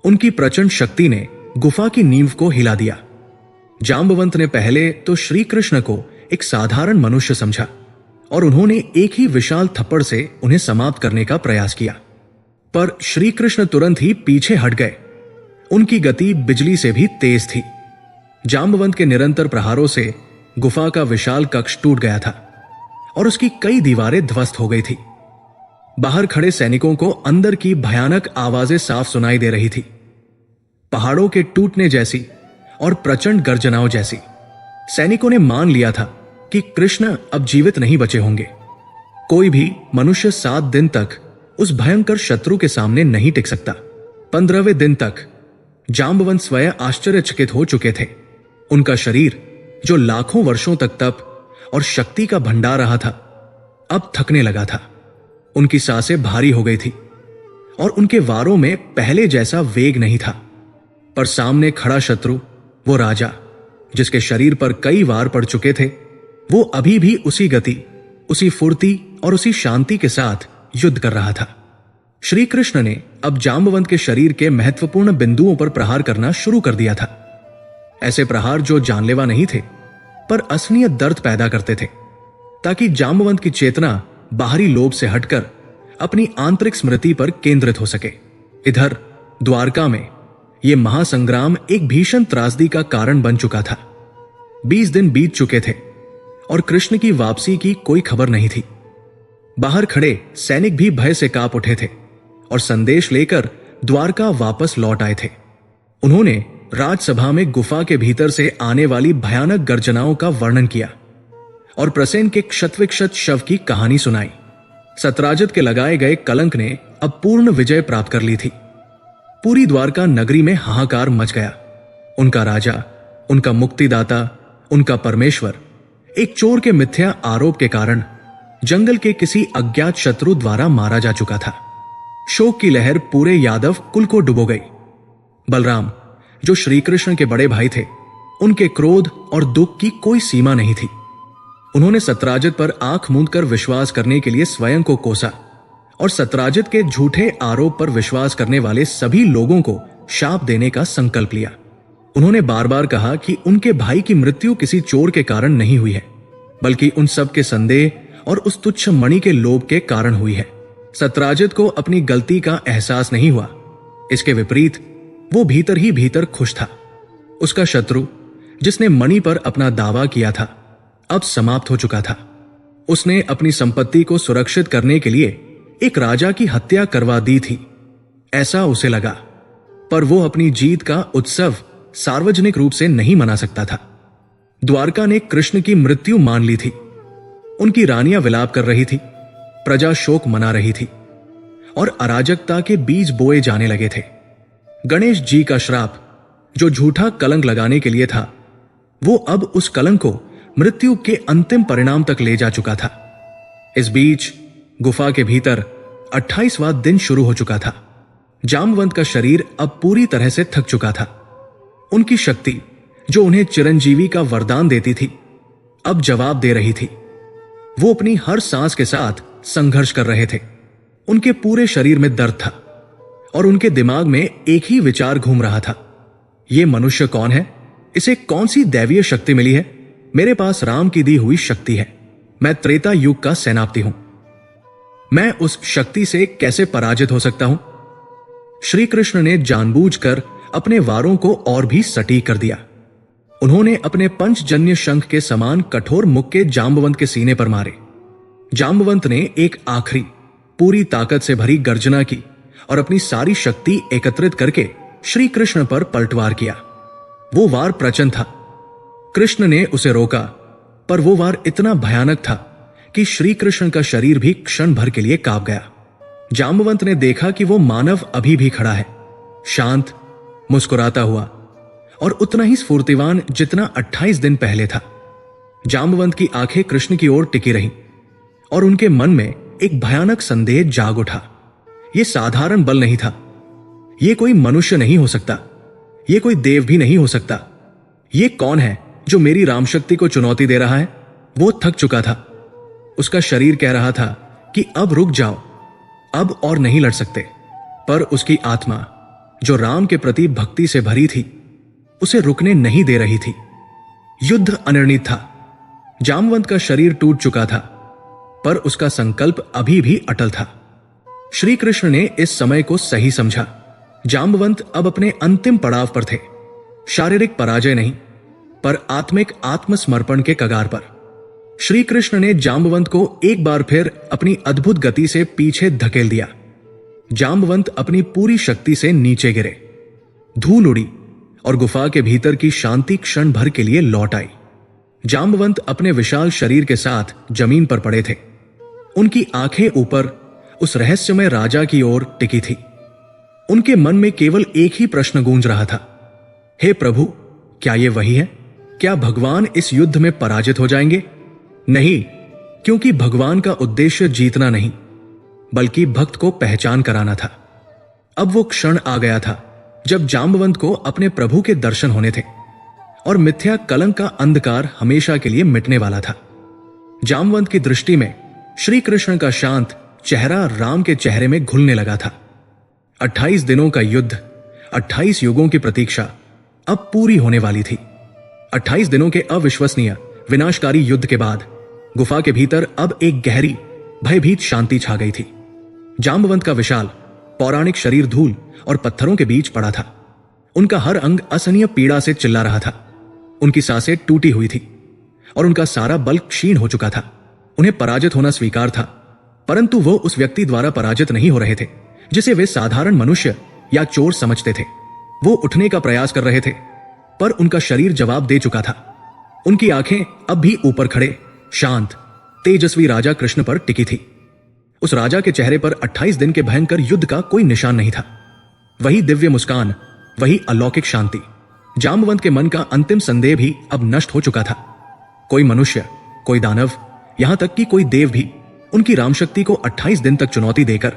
उनकी प्रचंड शक्ति ने गुफा की नींव को हिला दिया। जांबवंत ने पहले तो श्री कृष्ण को एक साधारण मनुष्य समझा और उन्होंने एक ही विशाल थप्पड़ से उन्हें समाप्त करने का प्रयास किया, पर श्री कृष्ण तुरंत ही पीछे हट गए। उनकी गति बिजली से भी तेज थी। जांबवंत के निरंतर प्रहारों से गुफा का विशाल कक्ष टूट गया था और उसकी कई दीवारें ध्वस्त हो गई थी। बाहर खड़े सैनिकों को अंदर की भयानक आवाजें साफ सुनाई दे रही थी, पहाड़ों के टूटने जैसी और प्रचंड गर्जनाओं जैसी। सैनिकों ने मान लिया था कि कृष्ण अब जीवित नहीं बचे होंगे। कोई भी मनुष्य 7 दिन तक उस भयंकर शत्रु के सामने नहीं टिक सकता। 15वें दिन तक जांबवंत स्वयं आश्चर्यचकित हो चुके थे। उनका शरीर, जो लाखों वर्षों तक तप और शक्ति का भंडार रहा था, अब थकने लगा था। उनकी सांसें भारी हो गई थी और उनके वारों में पहले जैसा वेग नहीं था। पर सामने खड़ा शत्रु, वो राजा जिसके शरीर पर कई वार पड़ चुके थे, वो अभी भी उसी गति, उसी फुर्ती और उसी शांति के साथ युद्ध कर रहा था। श्री कृष्ण ने अब जांबवंत के शरीर के महत्वपूर्ण बिंदुओं पर प्रहार करना शुरू कर दिया था। ऐसे प्रहार जो जानलेवा नहीं थे, पर असहनीय दर्द पैदा करते थे, ताकि जाम्बवंत की चेतना बाहरी लोभ से हटकर अपनी आंतरिक स्मृति पर केंद्रित हो सके। इधर द्वारका में यह महासंग्राम एक भीषण त्रासदी का कारण बन चुका था। 20 दिन बीत चुके थे और कृष्ण की वापसी की कोई खबर नहीं थी। बाहर खड़े सैनिक भी भय से कांप उठे थे और संदेश लेकर द्वारका वापस लौट आए थे। उन्होंने राजसभा में गुफा के भीतर से आने वाली भयानक गर्जनाओं का वर्णन किया और प्रसेन के क्षतविक्षत शव की कहानी सुनाई। सत्राजित के लगाए गए कलंक ने अब पूर्ण विजय प्राप्त कर ली थी। पूरी द्वारका नगरी में हाहाकार मच गया। उनका राजा, उनका मुक्तिदाता, उनका परमेश्वर एक चोर के मिथ्या आरोप के कारण जंगल के किसी अज्ञात शत्रु द्वारा मारा जा चुका था। शोक की लहर पूरे यादव कुल को डुबो गई। बलराम, जो श्री कृष्ण के बड़े भाई थे, उनके क्रोध और दुख की कोई सीमा नहीं थी। उन्होंने सत्राजित पर आंख मूंदकर विश्वास करने के लिए स्वयं को कोसा और सत्राजित के झूठे आरोप पर विश्वास करने वाले सभी लोगों को शाप देने का संकल्प लिया। उन्होंने बार बार कहा कि उनके भाई की मृत्यु किसी चोर के कारण नहीं हुई है, बल्कि उन सब के संदेह और उस तुच्छ मणि के लोभ के कारण हुई है। सत्राजित को अपनी गलती का एहसास नहीं हुआ। इसके विपरीत वो भीतर ही भीतर खुश था। उसका शत्रु, जिसने मणि पर अपना दावा किया था, अब समाप्त हो चुका था। उसने अपनी संपत्ति को सुरक्षित करने के लिए एक राजा की हत्या करवा दी थी, ऐसा उसे लगा। पर वो अपनी जीत का उत्सव सार्वजनिक रूप से नहीं मना सकता था। द्वारका ने कृष्ण की मृत्यु मान ली थी। उनकी रानियां विलाप कर रही थी, प्रजा शोक मना रही थी और अराजकता के बीज बोए जाने लगे थे। गणेश जी का श्राप, जो झूठा कलंक लगाने के लिए था, वो अब उस कलंक को मृत्यु के अंतिम परिणाम तक ले जा चुका था। इस बीच गुफा के भीतर 28वां दिन शुरू हो चुका था। जाम्बवंत का शरीर अब पूरी तरह से थक चुका था। उनकी शक्ति, जो उन्हें चिरंजीवी का वरदान देती थी, अब जवाब दे रही थी। वो अपनी हर सांस के साथ संघर्ष कर रहे थे। उनके पूरे शरीर में दर्द था और उनके दिमाग में एक ही विचार घूम रहा था, ये मनुष्य कौन है? इसे कौन सी दैवीय शक्ति मिली है? मेरे पास राम की दी हुई शक्ति है। मैं त्रेता युग का सेनापति हूं। मैं उस शक्ति से कैसे पराजित हो सकता हूं? श्री कृष्ण ने जानबूझकर अपने वारों को और भी सटीक कर दिया। उन्होंने अपने पंचजन्य शंख के समान कठोर मुक्के जाम्बवंत के सीने पर मारे। जाम्बवंत ने एक आखिरी पूरी ताकत से भरी गर्जना की और अपनी सारी शक्ति एकत्रित करके श्री कृष्ण पर पलटवार किया। वो वार प्रचंड था। कृष्ण ने उसे रोका, पर वो वार इतना भयानक था कि श्री कृष्ण का शरीर भी क्षण भर के लिए कांप गया। जाम्बवंत ने देखा कि वो मानव अभी भी खड़ा है, शांत, मुस्कुराता हुआ और उतना ही स्फूर्तिवान जितना 28 दिन पहले था। जाम्बवंत की आंखें कृष्ण की ओर टिकी रहीं और उनके मन में एक भयानक संदेह जाग उठा। यह साधारण बल नहीं था। यह कोई मनुष्य नहीं हो सकता। यह कोई देव भी नहीं हो सकता। यह कौन है जो मेरी रामशक्ति को चुनौती दे रहा है? वो थक चुका था। उसका शरीर कह रहा था कि अब रुक जाओ, अब और नहीं लड़ सकते। पर उसकी आत्मा, जो राम के प्रति भक्ति से भरी थी, उसे रुकने नहीं दे रही थी। युद्ध अनिर्णित था। जाम्बवंत का शरीर टूट चुका था, पर उसका संकल्प अभी भी अटल था। श्री कृष्ण ने इस समय को सही समझा। जाम्बवंत अब अपने अंतिम पड़ाव पर थे, शारीरिक पराजय नहीं, पर आत्मिक आत्मसमर्पण के कगार पर। श्री कृष्ण ने जाम्बवंत को एक बार फिर अपनी अद्भुत गति से पीछे धकेल दिया। जाम्बवंत अपनी पूरी शक्ति से नीचे गिरे। धूल उड़ी और गुफा के भीतर की शांति क्षण भर के लिए लौट आई। जाम्बवंत अपने विशाल शरीर के साथ जमीन पर पड़े थे। उनकी आंखें ऊपर उस रहस्यमय राजा की ओर टिकी थी। उनके मन में केवल एक ही प्रश्न गूंज रहा था, हे प्रभु, क्या ये वही है? क्या भगवान इस युद्ध में पराजित हो जाएंगे? नहीं, क्योंकि भगवान का उद्देश्य जीतना नहीं, बल्कि भक्त को पहचान कराना था। अब वो क्षण आ गया था जब जाम्बवंत को अपने प्रभु के दर्शन होने थे और मिथ्या कलंक का अंधकार हमेशा के लिए मिटने वाला था। जाम्बवंत की दृष्टि में श्री कृष्ण का शांत चेहरा राम के चेहरे में घुलने लगा था। 28 दिनों का युद्ध, 28 युगों की प्रतीक्षा अब पूरी होने वाली थी। 28 दिनों के अविश्वसनीय विनाशकारी युद्ध के बाद गुफा के भीतर अब एक गहरी भयभीत शांति छा गई थी। जाम्बवंत का विशाल पौराणिक शरीर धूल और पत्थरों के बीच पड़ा था। उनका हर अंग असहनीय पीड़ा से चिल्ला रहा था। उनकी सांसें टूटी हुई थी और उनका सारा बल क्षीण हो चुका था। उन्हें पराजित होना स्वीकार था, परंतु वो उस व्यक्ति द्वारा पराजित नहीं हो रहे थे जिसे वे साधारण मनुष्य या चोर समझते थे। वो उठने का प्रयास कर रहे थे, पर उनका शरीर जवाब दे चुका था। उनकी आंखें अब भी ऊपर खड़े शांत तेजस्वी राजा कृष्ण पर टिकी थी। उस राजा के चेहरे पर 28 दिन के भयंकर युद्ध का कोई निशान नहीं था। वही दिव्य मुस्कान, वही अलौकिक शांति। जाम्बवंत के मन का अंतिम संदेह भी अब नष्ट हो चुका था। कोई मनुष्य, कोई दानव, यहां तक कि कोई देव भी उनकी रामशक्ति को 28 दिन तक चुनौती देकर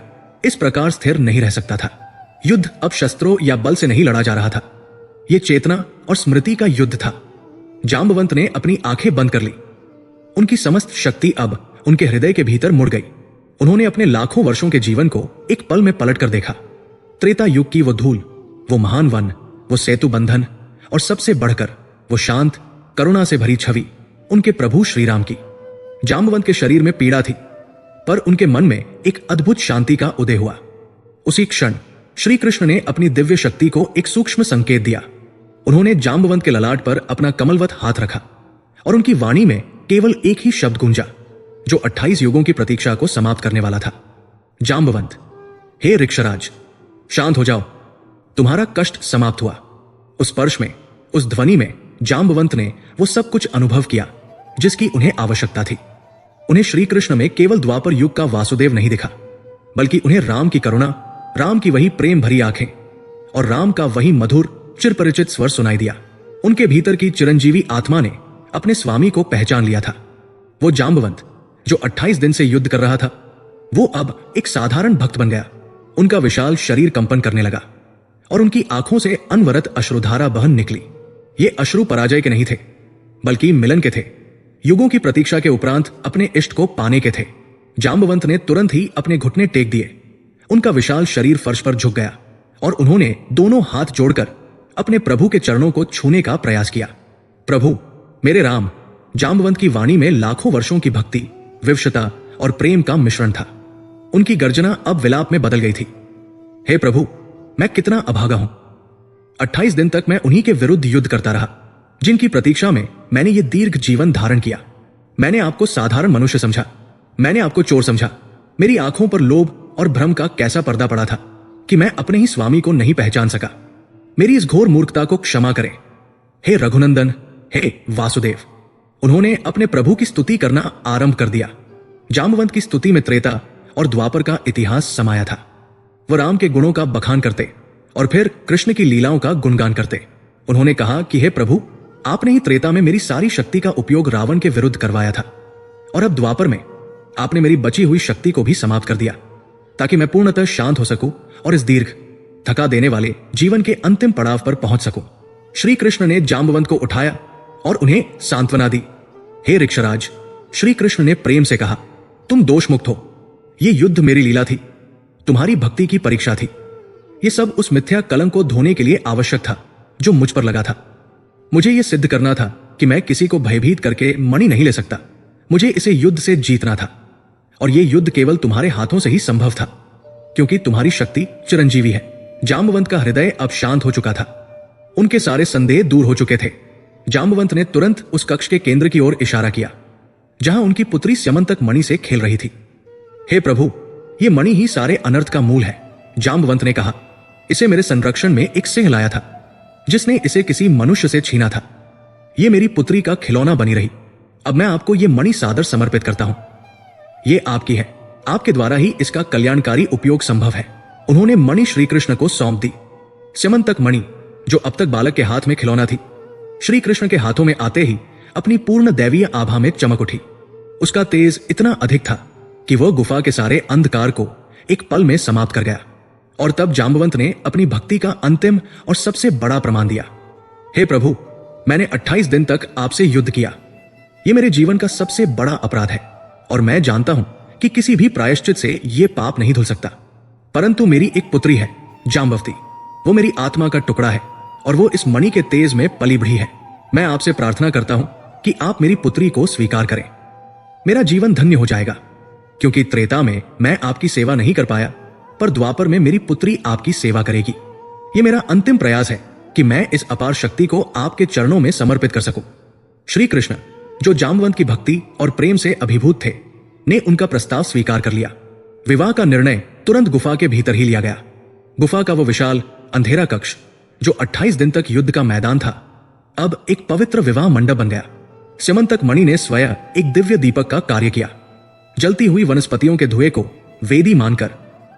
इस प्रकार स्थिर नहीं रह सकता था। युद्ध अब शस्त्रों या बल से नहीं लड़ा जा रहा था, यह चेतना और स्मृति का युद्ध था। जाम्बवंत ने अपनी आंखें बंद कर ली। उनकी समस्त शक्ति अब उनके हृदय के भीतर मुड़ गई। उन्होंने अपने लाखों वर्षों के जीवन को एक पल में पलट कर देखा। त्रेता युग की वो धूल, वो महान वन, वो सेतु बंधन और सबसे बढ़कर वो शांत करुणा से भरी छवि उनके प्रभु श्री राम की। जाम्बवंत के शरीर में पीड़ा थी, पर उनके मन में एक अद्भुत शांति का उदय हुआ। उसी क्षण श्री कृष्ण ने अपनी दिव्य शक्ति को एक सूक्ष्म संकेत दिया। उन्होंने जाम्बवंत के ललाट पर अपना कमलवत हाथ रखा और उनकी वाणी में केवल एक ही शब्द गूंजा जो 28 युगों की प्रतीक्षा को समाप्त करने वाला था। जाम्बवंत, हे ऋक्षराज, शांत हो जाओ, तुम्हारा कष्ट समाप्त हुआ। उस स्पर्श में, उस ध्वनि में जाम्बवंत ने वो सब कुछ अनुभव किया जिसकी उन्हें आवश्यकता थी। उन्हें श्री कृष्ण में केवल द्वापर युग का वासुदेव नहीं दिखा, बल्कि उन्हें राम की करुणा, राम की वही प्रेम भरी आंखें और राम का वही मधुर चिरपरिचित स्वर सुनाई दिया। उनके भीतर की चिरंजीवी आत्मा ने अपने स्वामी को पहचान लिया था। वो जाम्बवंत जो 28 दिन से युद्ध कर रहा था, वो अब एक साधारण भक्त बन गया। उनका विशाल शरीर कंपन करने लगा और उनकी आंखों से अनवरत अश्रुधारा बहन निकली। ये अश्रु पराजय के नहीं थे, बल्कि मिलन के थे। युगों की प्रतीक्षा के उपरांत अपने इष्ट को पाने के थे। जाम्बवंत ने तुरंत ही अपने घुटने टेक दिए। उनका विशाल शरीर फर्श पर झुक गया और उन्होंने दोनों हाथ जोड़कर अपने प्रभु के चरणों को छूने का प्रयास किया। प्रभु, मेरे राम। जाम्बवंत की वाणी में लाखों वर्षों की भक्ति, विवशता और प्रेम का मिश्रण था। उनकी गर्जना अब विलाप में बदल गई थी। हे प्रभु, मैं कितना अभागा हूं। 28 दिन तक मैं उन्हीं के विरुद्ध युद्ध करता रहा जिनकी प्रतीक्षा में मैंने ये दीर्घ जीवन धारण किया। मैंने आपको साधारण मनुष्य समझा, मैंने आपको चोर समझा। मेरी आंखों पर लोभ और भ्रम का कैसा पर्दा पड़ा था कि मैं अपने ही स्वामी को नहीं पहचान सका। मेरी इस घोर मूर्खता को क्षमा करें। हे रघुनंदन, हे वासुदेव। उन्होंने अपने प्रभु की स्तुति करना आरंभ कर दिया। जाम्बवंत की स्तुति में त्रेता और द्वापर का इतिहास समाया था। वो राम के गुणों का बखान करते और फिर कृष्ण की लीलाओं का गुणगान करते। उन्होंने कहा कि हे प्रभु, आपने ही त्रेता में मेरी सारी शक्ति का उपयोग रावण के विरुद्ध करवाया था, और अब द्वापर में आपने मेरी बची हुई शक्ति को भी समाप्त कर दिया ताकि मैं पूर्णतः शांत हो सकूं और इस दीर्घ थका देने वाले जीवन के अंतिम पड़ाव पर पहुंच सकूं। श्री कृष्ण ने जाम्बवंत को उठाया और उन्हें सांत्वना दी। हे ऋक्षराज, श्री कृष्ण ने प्रेम से कहा, तुम दोष मुक्त हो। ये युद्ध मेरी लीला थी, तुम्हारी भक्ति की परीक्षा थी। ये सब उस मिथ्या कलंक को धोने के लिए आवश्यक था जो मुझ पर लगा था। मुझे यह सिद्ध करना था कि मैं किसी को भयभीत करके मणि नहीं ले सकता। मुझे इसे युद्ध से जीतना था, और यह युद्ध केवल तुम्हारे हाथों से ही संभव था, क्योंकि तुम्हारी शक्ति चिरंजीवी है। जाम्बवंत का हृदय अब शांत हो चुका था। उनके सारे संदेह दूर हो चुके थे। जाम्बवंत ने तुरंत उस कक्ष के केंद्र की ओर इशारा किया जहां उनकी पुत्री स्यमंतक मणि से खेल रही थी। हे प्रभु, ये मणि ही सारे अनर्थ का मूल है। जाम्बवंत ने कहा, इसे मेरे संरक्षण में एक सिंह लाया था जिसने इसे किसी मनुष्य से छीना था। यह मेरी पुत्री का खिलौना बनी रही। अब मैं आपको यह मणि सादर समर्पित करता हूं। यह आपकी है, आपके द्वारा ही इसका कल्याणकारी उपयोग संभव है। उन्होंने मणि श्री कृष्ण को सौंप दी। स्यमंतक मणि, जो अब तक बालक के हाथ में खिलौना थी, श्री कृष्ण के हाथों में आते ही अपनी पूर्ण दैवीय आभा में चमक उठी। उसका तेज इतना अधिक था कि वह गुफा के सारे अंधकार को एक पल में समाप्त कर गया। और तब जाम्बवंत ने अपनी भक्ति का अंतिम और सबसे बड़ा प्रमाण दिया। हे प्रभु, मैंने 28 दिन तक आपसे युद्ध किया। यह मेरे जीवन का सबसे बड़ा अपराध है, और मैं जानता हूं कि किसी भी प्रायश्चित से यह पाप नहीं धुल सकता। परंतु मेरी एक पुत्री है, जाम्बवती। वो मेरी आत्मा का टुकड़ा है और वो इस मणि के तेज में पली बढ़ी है। मैं आपसे प्रार्थना करता हूं कि आप मेरी पुत्री को स्वीकार करें। मेरा जीवन धन्य हो जाएगा, क्योंकि त्रेता में मैं आपकी सेवा नहीं कर पाया, पर द्वापर में मेरी पुत्री आपकी सेवा करेगी। यह मेरा अंतिम प्रयास है कि मैं इस अपार शक्ति को आपके चरणों में समर्पित कर सकूं। श्री कृष्ण, जो जाम्बवंत की भक्ति और प्रेम से अभिभूत थे, ने उनका प्रस्ताव स्वीकार कर लिया। विवाह का निर्णय तुरंत गुफा के भीतर ही लिया गया। गुफा का वो विशाल अंधेरा कक्ष, जो 28 दिन तक युद्ध का मैदान था, अब एक पवित्र विवाह मंडप बन गया। स्यमंतक मणि ने स्वयं एक दिव्य दीपक का कार्य किया। जलती हुई वनस्पतियों के धुएं को वेदी मानकर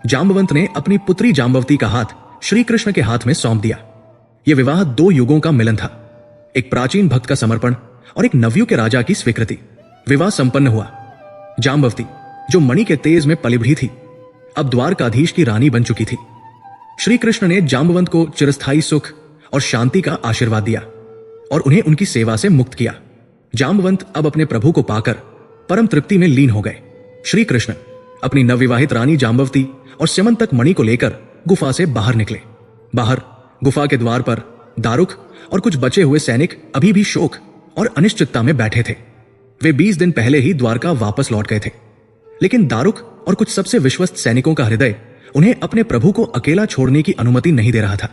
जाम्बवंत ने अपनी पुत्री जाम्बवती का हाथ श्री कृष्ण के हाथ में सौंप दिया। यह विवाह 2 युगों का मिलन था, एक प्राचीन भक्त का समर्पण और एक नवयुग के राजा की स्वीकृति। विवाह संपन्न हुआ। जाम्बवती, जो मणि के तेज में पली बढ़ी थी, अब द्वारकाधीश की रानी बन चुकी थी। श्री कृष्ण ने जाम्बवंत को चिरस्थायी सुख और शांति का आशीर्वाद दिया और उन्हें उनकी सेवा से मुक्त किया। जाम्बवंत अब अपने प्रभु को पाकर परम तृप्ति में लीन हो गए। श्री कृष्ण अपनी नवविवाहित रानी जाम्बवती और स्यमंतक मणि को लेकर गुफा से बाहर निकले। बाहर गुफा के द्वार पर दारुक और कुछ बचे हुए सैनिक अभी भी शोक और अनिश्चितता में बैठे थे। वे 20 दिन पहले ही द्वारका वापस लौट गए थे, लेकिन दारुक और कुछ सबसे विश्वस्त सैनिकों का हृदय उन्हें अपने प्रभु को अकेला छोड़ने की अनुमति नहीं दे रहा था।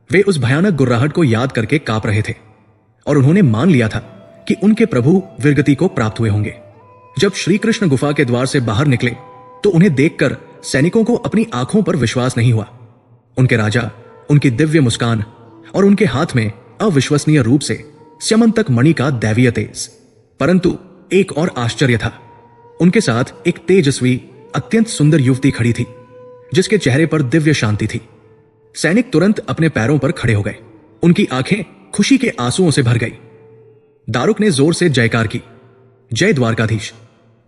वे उस भयानक गुर्राहट को याद करके कांप रहे थे और उन्होंने मान लिया था कि उनके प्रभु वीरगति को प्राप्त हुए होंगे। जब श्री कृष्ण गुफा के द्वार से बाहर निकले तो उन्हें देखकर सैनिकों को अपनी आंखों पर विश्वास नहीं हुआ। उनके राजा, उनकी दिव्य मुस्कान और उनके हाथ में अविश्वसनीय रूप से स्यमंतक मणि का दैवीय तेज। परंतु एक और आश्चर्य था। उनके साथ एक तेजस्वी, अत्यंत सुंदर युवती खड़ी थी, जिसके चेहरे पर दिव्य शांति थी। सैनिक तुरंत अपने पैरों पर खड़े हो गए। उनकी आंखें खुशी के आंसुओं से भर गई। दारुक ने जोर से जयकार की, जय द्वारकाधीश,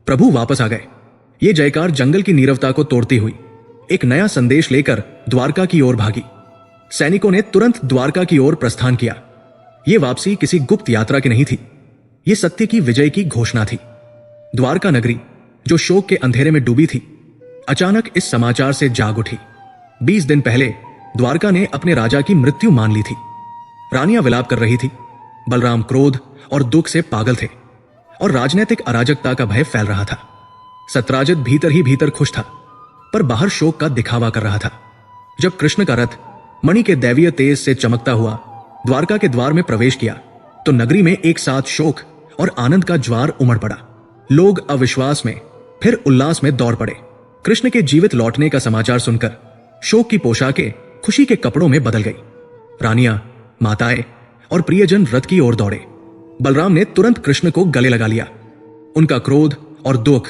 प्रभु वापस आ गए। ये जयकार जंगल की नीरवता को तोड़ती हुई एक नया संदेश लेकर द्वारका की ओर भागी। सैनिकों ने तुरंत द्वारका की ओर प्रस्थान किया। यह वापसी किसी गुप्त यात्रा की नहीं थी, यह सत्य की विजय की घोषणा थी। द्वारका नगरी, जो शोक के अंधेरे में डूबी थी, अचानक इस समाचार से जाग उठी। 20 दिन पहले द्वारका ने अपने राजा की मृत्यु मान ली थी। रानियां विलाप कर रही थी। बलराम क्रोध और दुख से पागल थे और राजनीतिक अराजकता का भय फैल रहा था। सत्राजित भीतर ही भीतर खुश था, पर बाहर शोक का दिखावा कर रहा था। जब कृष्ण का रथ मणि के दैवीय तेज से चमकता हुआ द्वारका के द्वार में प्रवेश किया, तो नगरी में एक साथ शोक और आनंद का ज्वार उमड़ पड़ा। लोग अविश्वास में फिर उल्लास में दौड़ पड़े। कृष्ण के जीवित लौटने का समाचार सुनकर शोक की पोशाकें खुशी के कपड़ों में बदल गई। रानियां, माताएं और प्रियजन रथ की ओर दौड़े। बलराम ने तुरंत कृष्ण को गले लगा लिया। उनका क्रोध और दुख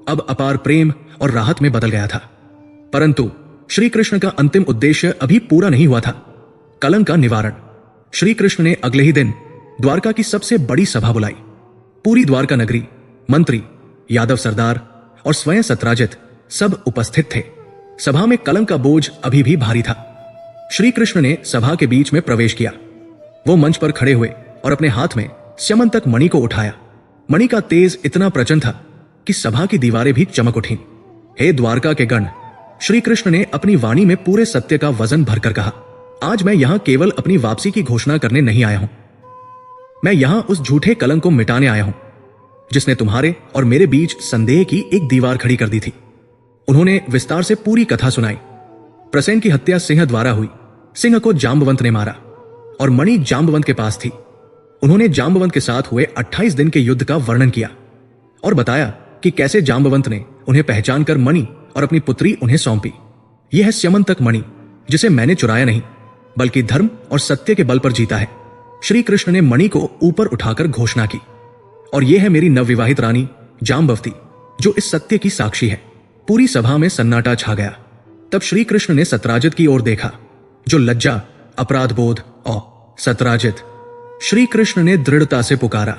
अब अपार प्रेम और राहत में बदल गया था। परंतु श्री कृष्ण का अंतिम उद्देश्य अभी पूरा नहीं हुआ था, कलंक का निवारण। श्री कृष्ण ने अगले ही दिन द्वारका की सबसे बड़ी सभा बुलाई। पूरी द्वारका नगरी, मंत्री, यादव सरदार और स्वयं सत्राजित सब उपस्थित थे। सभा में कलंक का बोझ अभी भी भारी था। श्री कृष्ण ने सभा के बीच में प्रवेश किया। वो मंच पर खड़े हुए और अपने हाथ में स्यमंतक मणि को उठाया। मणि का तेज इतना प्रचंड था कि सभा की दीवारें भी चमक उठीं। हे द्वारका के गण, श्री कृष्ण ने अपनी वाणी में पूरे सत्य का वजन भरकर कहा, आज मैं यहां केवल अपनी वापसी की घोषणा करने नहीं आया हूं। मैं यहां उस झूठे कलंक को मिटाने आया हूं जिसने तुम्हारे और मेरे बीच संदेह की एक दीवार खड़ी कर दी थी। उन्होंने विस्तार से पूरी कथा सुनाई। प्रसेन की हत्या सिंह द्वारा हुई। सिंह को जाम्बवंत ने मारा और मणि जाम्बवंत के पास थी। उन्होंने जाम्बवंत के साथ हुए 28 दिन के युद्ध का वर्णन किया और बताया कि कैसे जाम्बवंत ने उन्हें पहचान कर मणि और अपनी पुत्री उन्हें सौंपी। यह है स्यमंतक मणि, जिसे मैंने चुराया नहीं, बल्कि धर्म और सत्य के बल पर जीता है। श्री कृष्ण ने मणि को ऊपर उठाकर घोषणा की, और यह है मेरी नवविवाहित रानी जाम्बवती, जो इस सत्य की साक्षी है। पूरी सभा में सन्नाटा छा गया। तब श्री कृष्ण ने सत्राजित की ओर देखा, जो लज्जा, अपराध बोध और सत्राजित, श्री कृष्ण ने दृढ़ता से पुकारा,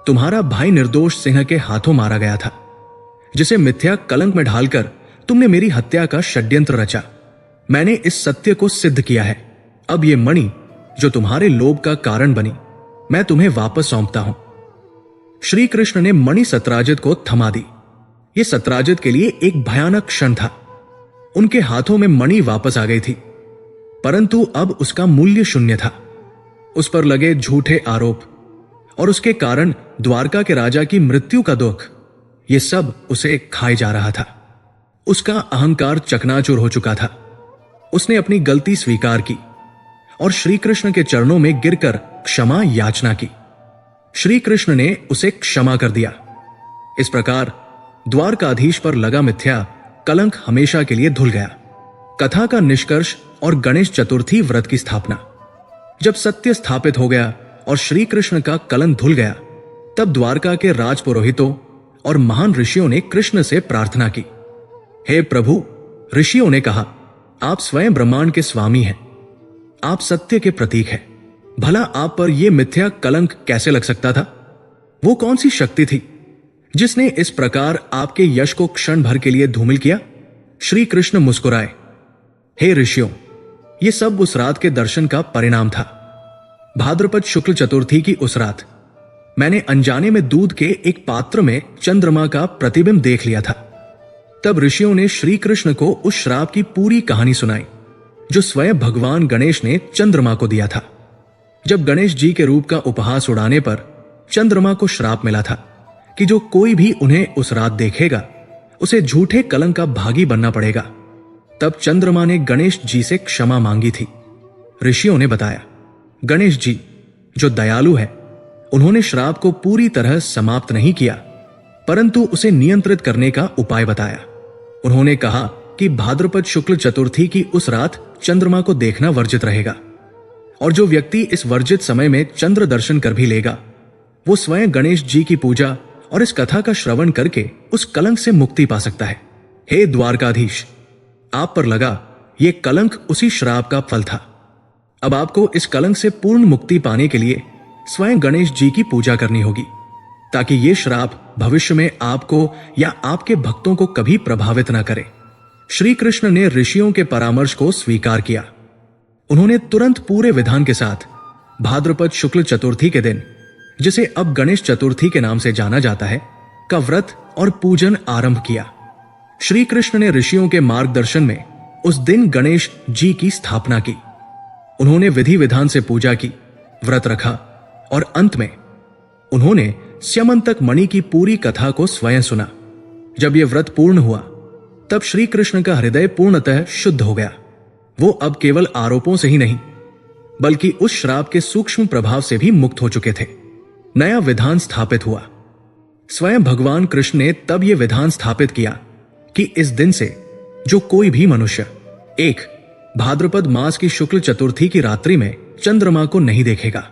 तुम्हारा भाई निर्दोष सिंह के हाथों मारा गया था, जिसे मिथ्या कलंक में ढालकर तुमने मेरी हत्या का षड्यंत्र रचा। मैंने इस सत्य को सिद्ध किया है। अब ये मणि जो तुम्हारे लोभ का कारण बनी, मैं तुम्हें वापस सौंपता हूं। श्री कृष्ण ने मणि सत्राजित को थमा दी। यह सत्राजित के लिए एक भयानक क्षण था। उनके हाथों में मणि वापस आ गई थी, परंतु अब उसका मूल्य शून्य था। उस पर लगे झूठे आरोप और उसके कारण द्वारका के राजा की मृत्यु का दुख, ये सब उसे खाए जा रहा था। उसका अहंकार चकनाचूर हो चुका था। उसने अपनी गलती स्वीकार की और श्री कृष्ण के चरणों में गिरकर क्षमा याचना की। श्री कृष्ण ने उसे क्षमा कर दिया। इस प्रकार द्वारकाधीश पर लगा मिथ्या कलंक हमेशा के लिए धुल गया। कथा का निष्कर्ष और गणेश चतुर्थी व्रत की स्थापना। जब सत्य स्थापित हो गया और श्री कृष्ण का कलंक धुल गया, तब द्वारका के राजपुरोहितों और महान ऋषियों ने कृष्ण से प्रार्थना की। हे प्रभु, ऋषियों ने कहा, आप स्वयं ब्रह्मांड के स्वामी हैं, आप सत्य के प्रतीक हैं। भला आप पर यह मिथ्या कलंक कैसे लग सकता था? वो कौन सी शक्ति थी जिसने इस प्रकार आपके यश को क्षण भर के लिए धूमिल किया? श्री कृष्ण मुस्कुराए। हे ऋषियों, ये सब उस रात के दर्शन का परिणाम था। भाद्रपद शुक्ल चतुर्थी की उस रात मैंने अनजाने में दूध के एक पात्र में चंद्रमा का प्रतिबिंब देख लिया था। तब ऋषियों ने श्री कृष्ण को उस श्राप की पूरी कहानी सुनाई जो स्वयं भगवान गणेश ने चंद्रमा को दिया था। जब गणेश जी के रूप का उपहास उड़ाने पर चंद्रमा को श्राप मिला था कि जो कोई भी उन्हें उस रात देखेगा उसे झूठे कलंक का भागी बनना पड़ेगा, तब चंद्रमा ने गणेश जी से क्षमा मांगी थी। ऋषियों ने बताया, गणेश जी जो दयालु है, उन्होंने श्राप को पूरी तरह समाप्त नहीं किया, परंतु उसे नियंत्रित करने का उपाय बताया। उन्होंने कहा कि भाद्रपद शुक्ल चतुर्थी की उस रात चंद्रमा को देखना वर्जित रहेगा, और जो व्यक्ति इस वर्जित समय में चंद्र दर्शन कर भी लेगा, वो स्वयं गणेश जी की पूजा और इस कथा का श्रवण करके उस कलंक से मुक्ति पा सकता है। हे द्वारकाधीश, आप पर लगा ये कलंक उसी श्राप का फल था। अब आपको इस कलंक से पूर्ण मुक्ति पाने के लिए स्वयं गणेश जी की पूजा करनी होगी, ताकि ये श्राप भविष्य में आपको या आपके भक्तों को कभी प्रभावित न करे। श्री कृष्ण ने ऋषियों के परामर्श को स्वीकार किया। उन्होंने तुरंत पूरे विधान के साथ भाद्रपद शुक्ल चतुर्थी के दिन, जिसे अब गणेश चतुर्थी के नाम से जाना जाता है, का व्रत और पूजन आरंभ किया। श्री कृष्ण ने ऋषियों के मार्गदर्शन में उस दिन गणेश जी की स्थापना की। उन्होंने विधि विधान से पूजा की, व्रत रखा और अंत में उन्होंने स्यमंतक मणि की पूरी कथा को स्वयं सुना। जब यह व्रत पूर्ण हुआ, तब श्री कृष्ण का हृदय पूर्णतः शुद्ध हो गया। वो अब केवल आरोपों से ही नहीं, बल्कि उस श्राप के सूक्ष्म प्रभाव से भी मुक्त हो चुके थे। नया विधान स्थापित हुआ। स्वयं भगवान कृष्ण ने तब यह विधान स्थापित किया कि इस दिन से जो कोई भी मनुष्य 1. भाद्रपद मास की शुक्ल चतुर्थी की रात्रि में चंद्रमा को नहीं देखेगा,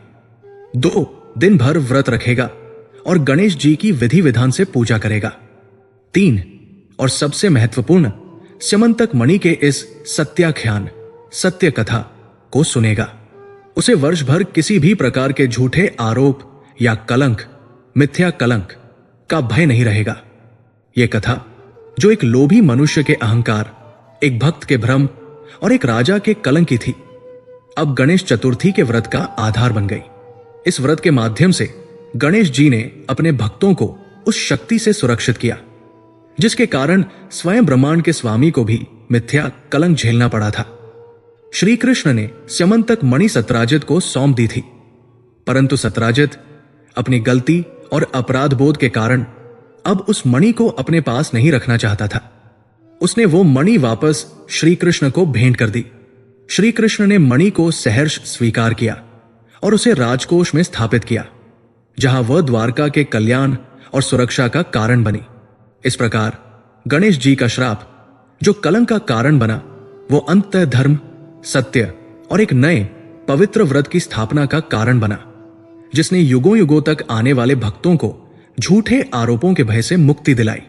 2. दिन भर व्रत रखेगा और गणेश जी की विधि विधान से पूजा करेगा, 3. और सबसे महत्वपूर्ण, स्यमंतक मणि के इस सत्याख्यान सत्य कथा को सुनेगा, उसे वर्ष भर किसी भी प्रकार के झूठे आरोप या कलंक, मिथ्या कलंक का भय नहीं रहेगा। यह कथा जो एक लोभी मनुष्य के अहंकार, एक भक्त के भ्रम और एक राजा के कलंक की थी, अब गणेश चतुर्थी के व्रत का आधार बन गई। इस व्रत के माध्यम से गणेश जी ने अपने भक्तों को उस शक्ति से सुरक्षित किया जिसके कारण स्वयं ब्रह्मांड के स्वामी को भी मिथ्या कलंक झेलना पड़ा था। श्री कृष्ण ने स्यमंतक मणि सत्राजित को सौंप दी थी, परंतु सत्राजित अपनी गलती और अपराध बोध के कारण अब उस मणि को अपने पास नहीं रखना चाहता था। उसने वो मणि वापस श्री कृष्ण को भेंट कर दी। श्री कृष्ण ने मणि को सहर्ष स्वीकार किया और उसे राजकोष में स्थापित किया, जहां वह द्वारका के कल्याण और सुरक्षा का कारण बनी। इस प्रकार गणेश जी का श्राप जो कलंक का कारण बना, वो अंततः धर्म, सत्य और एक नए पवित्र व्रत की स्थापना का कारण बना, जिसने युगों युगों तक आने वाले भक्तों को झूठे आरोपों के भय से मुक्ति दिलाई।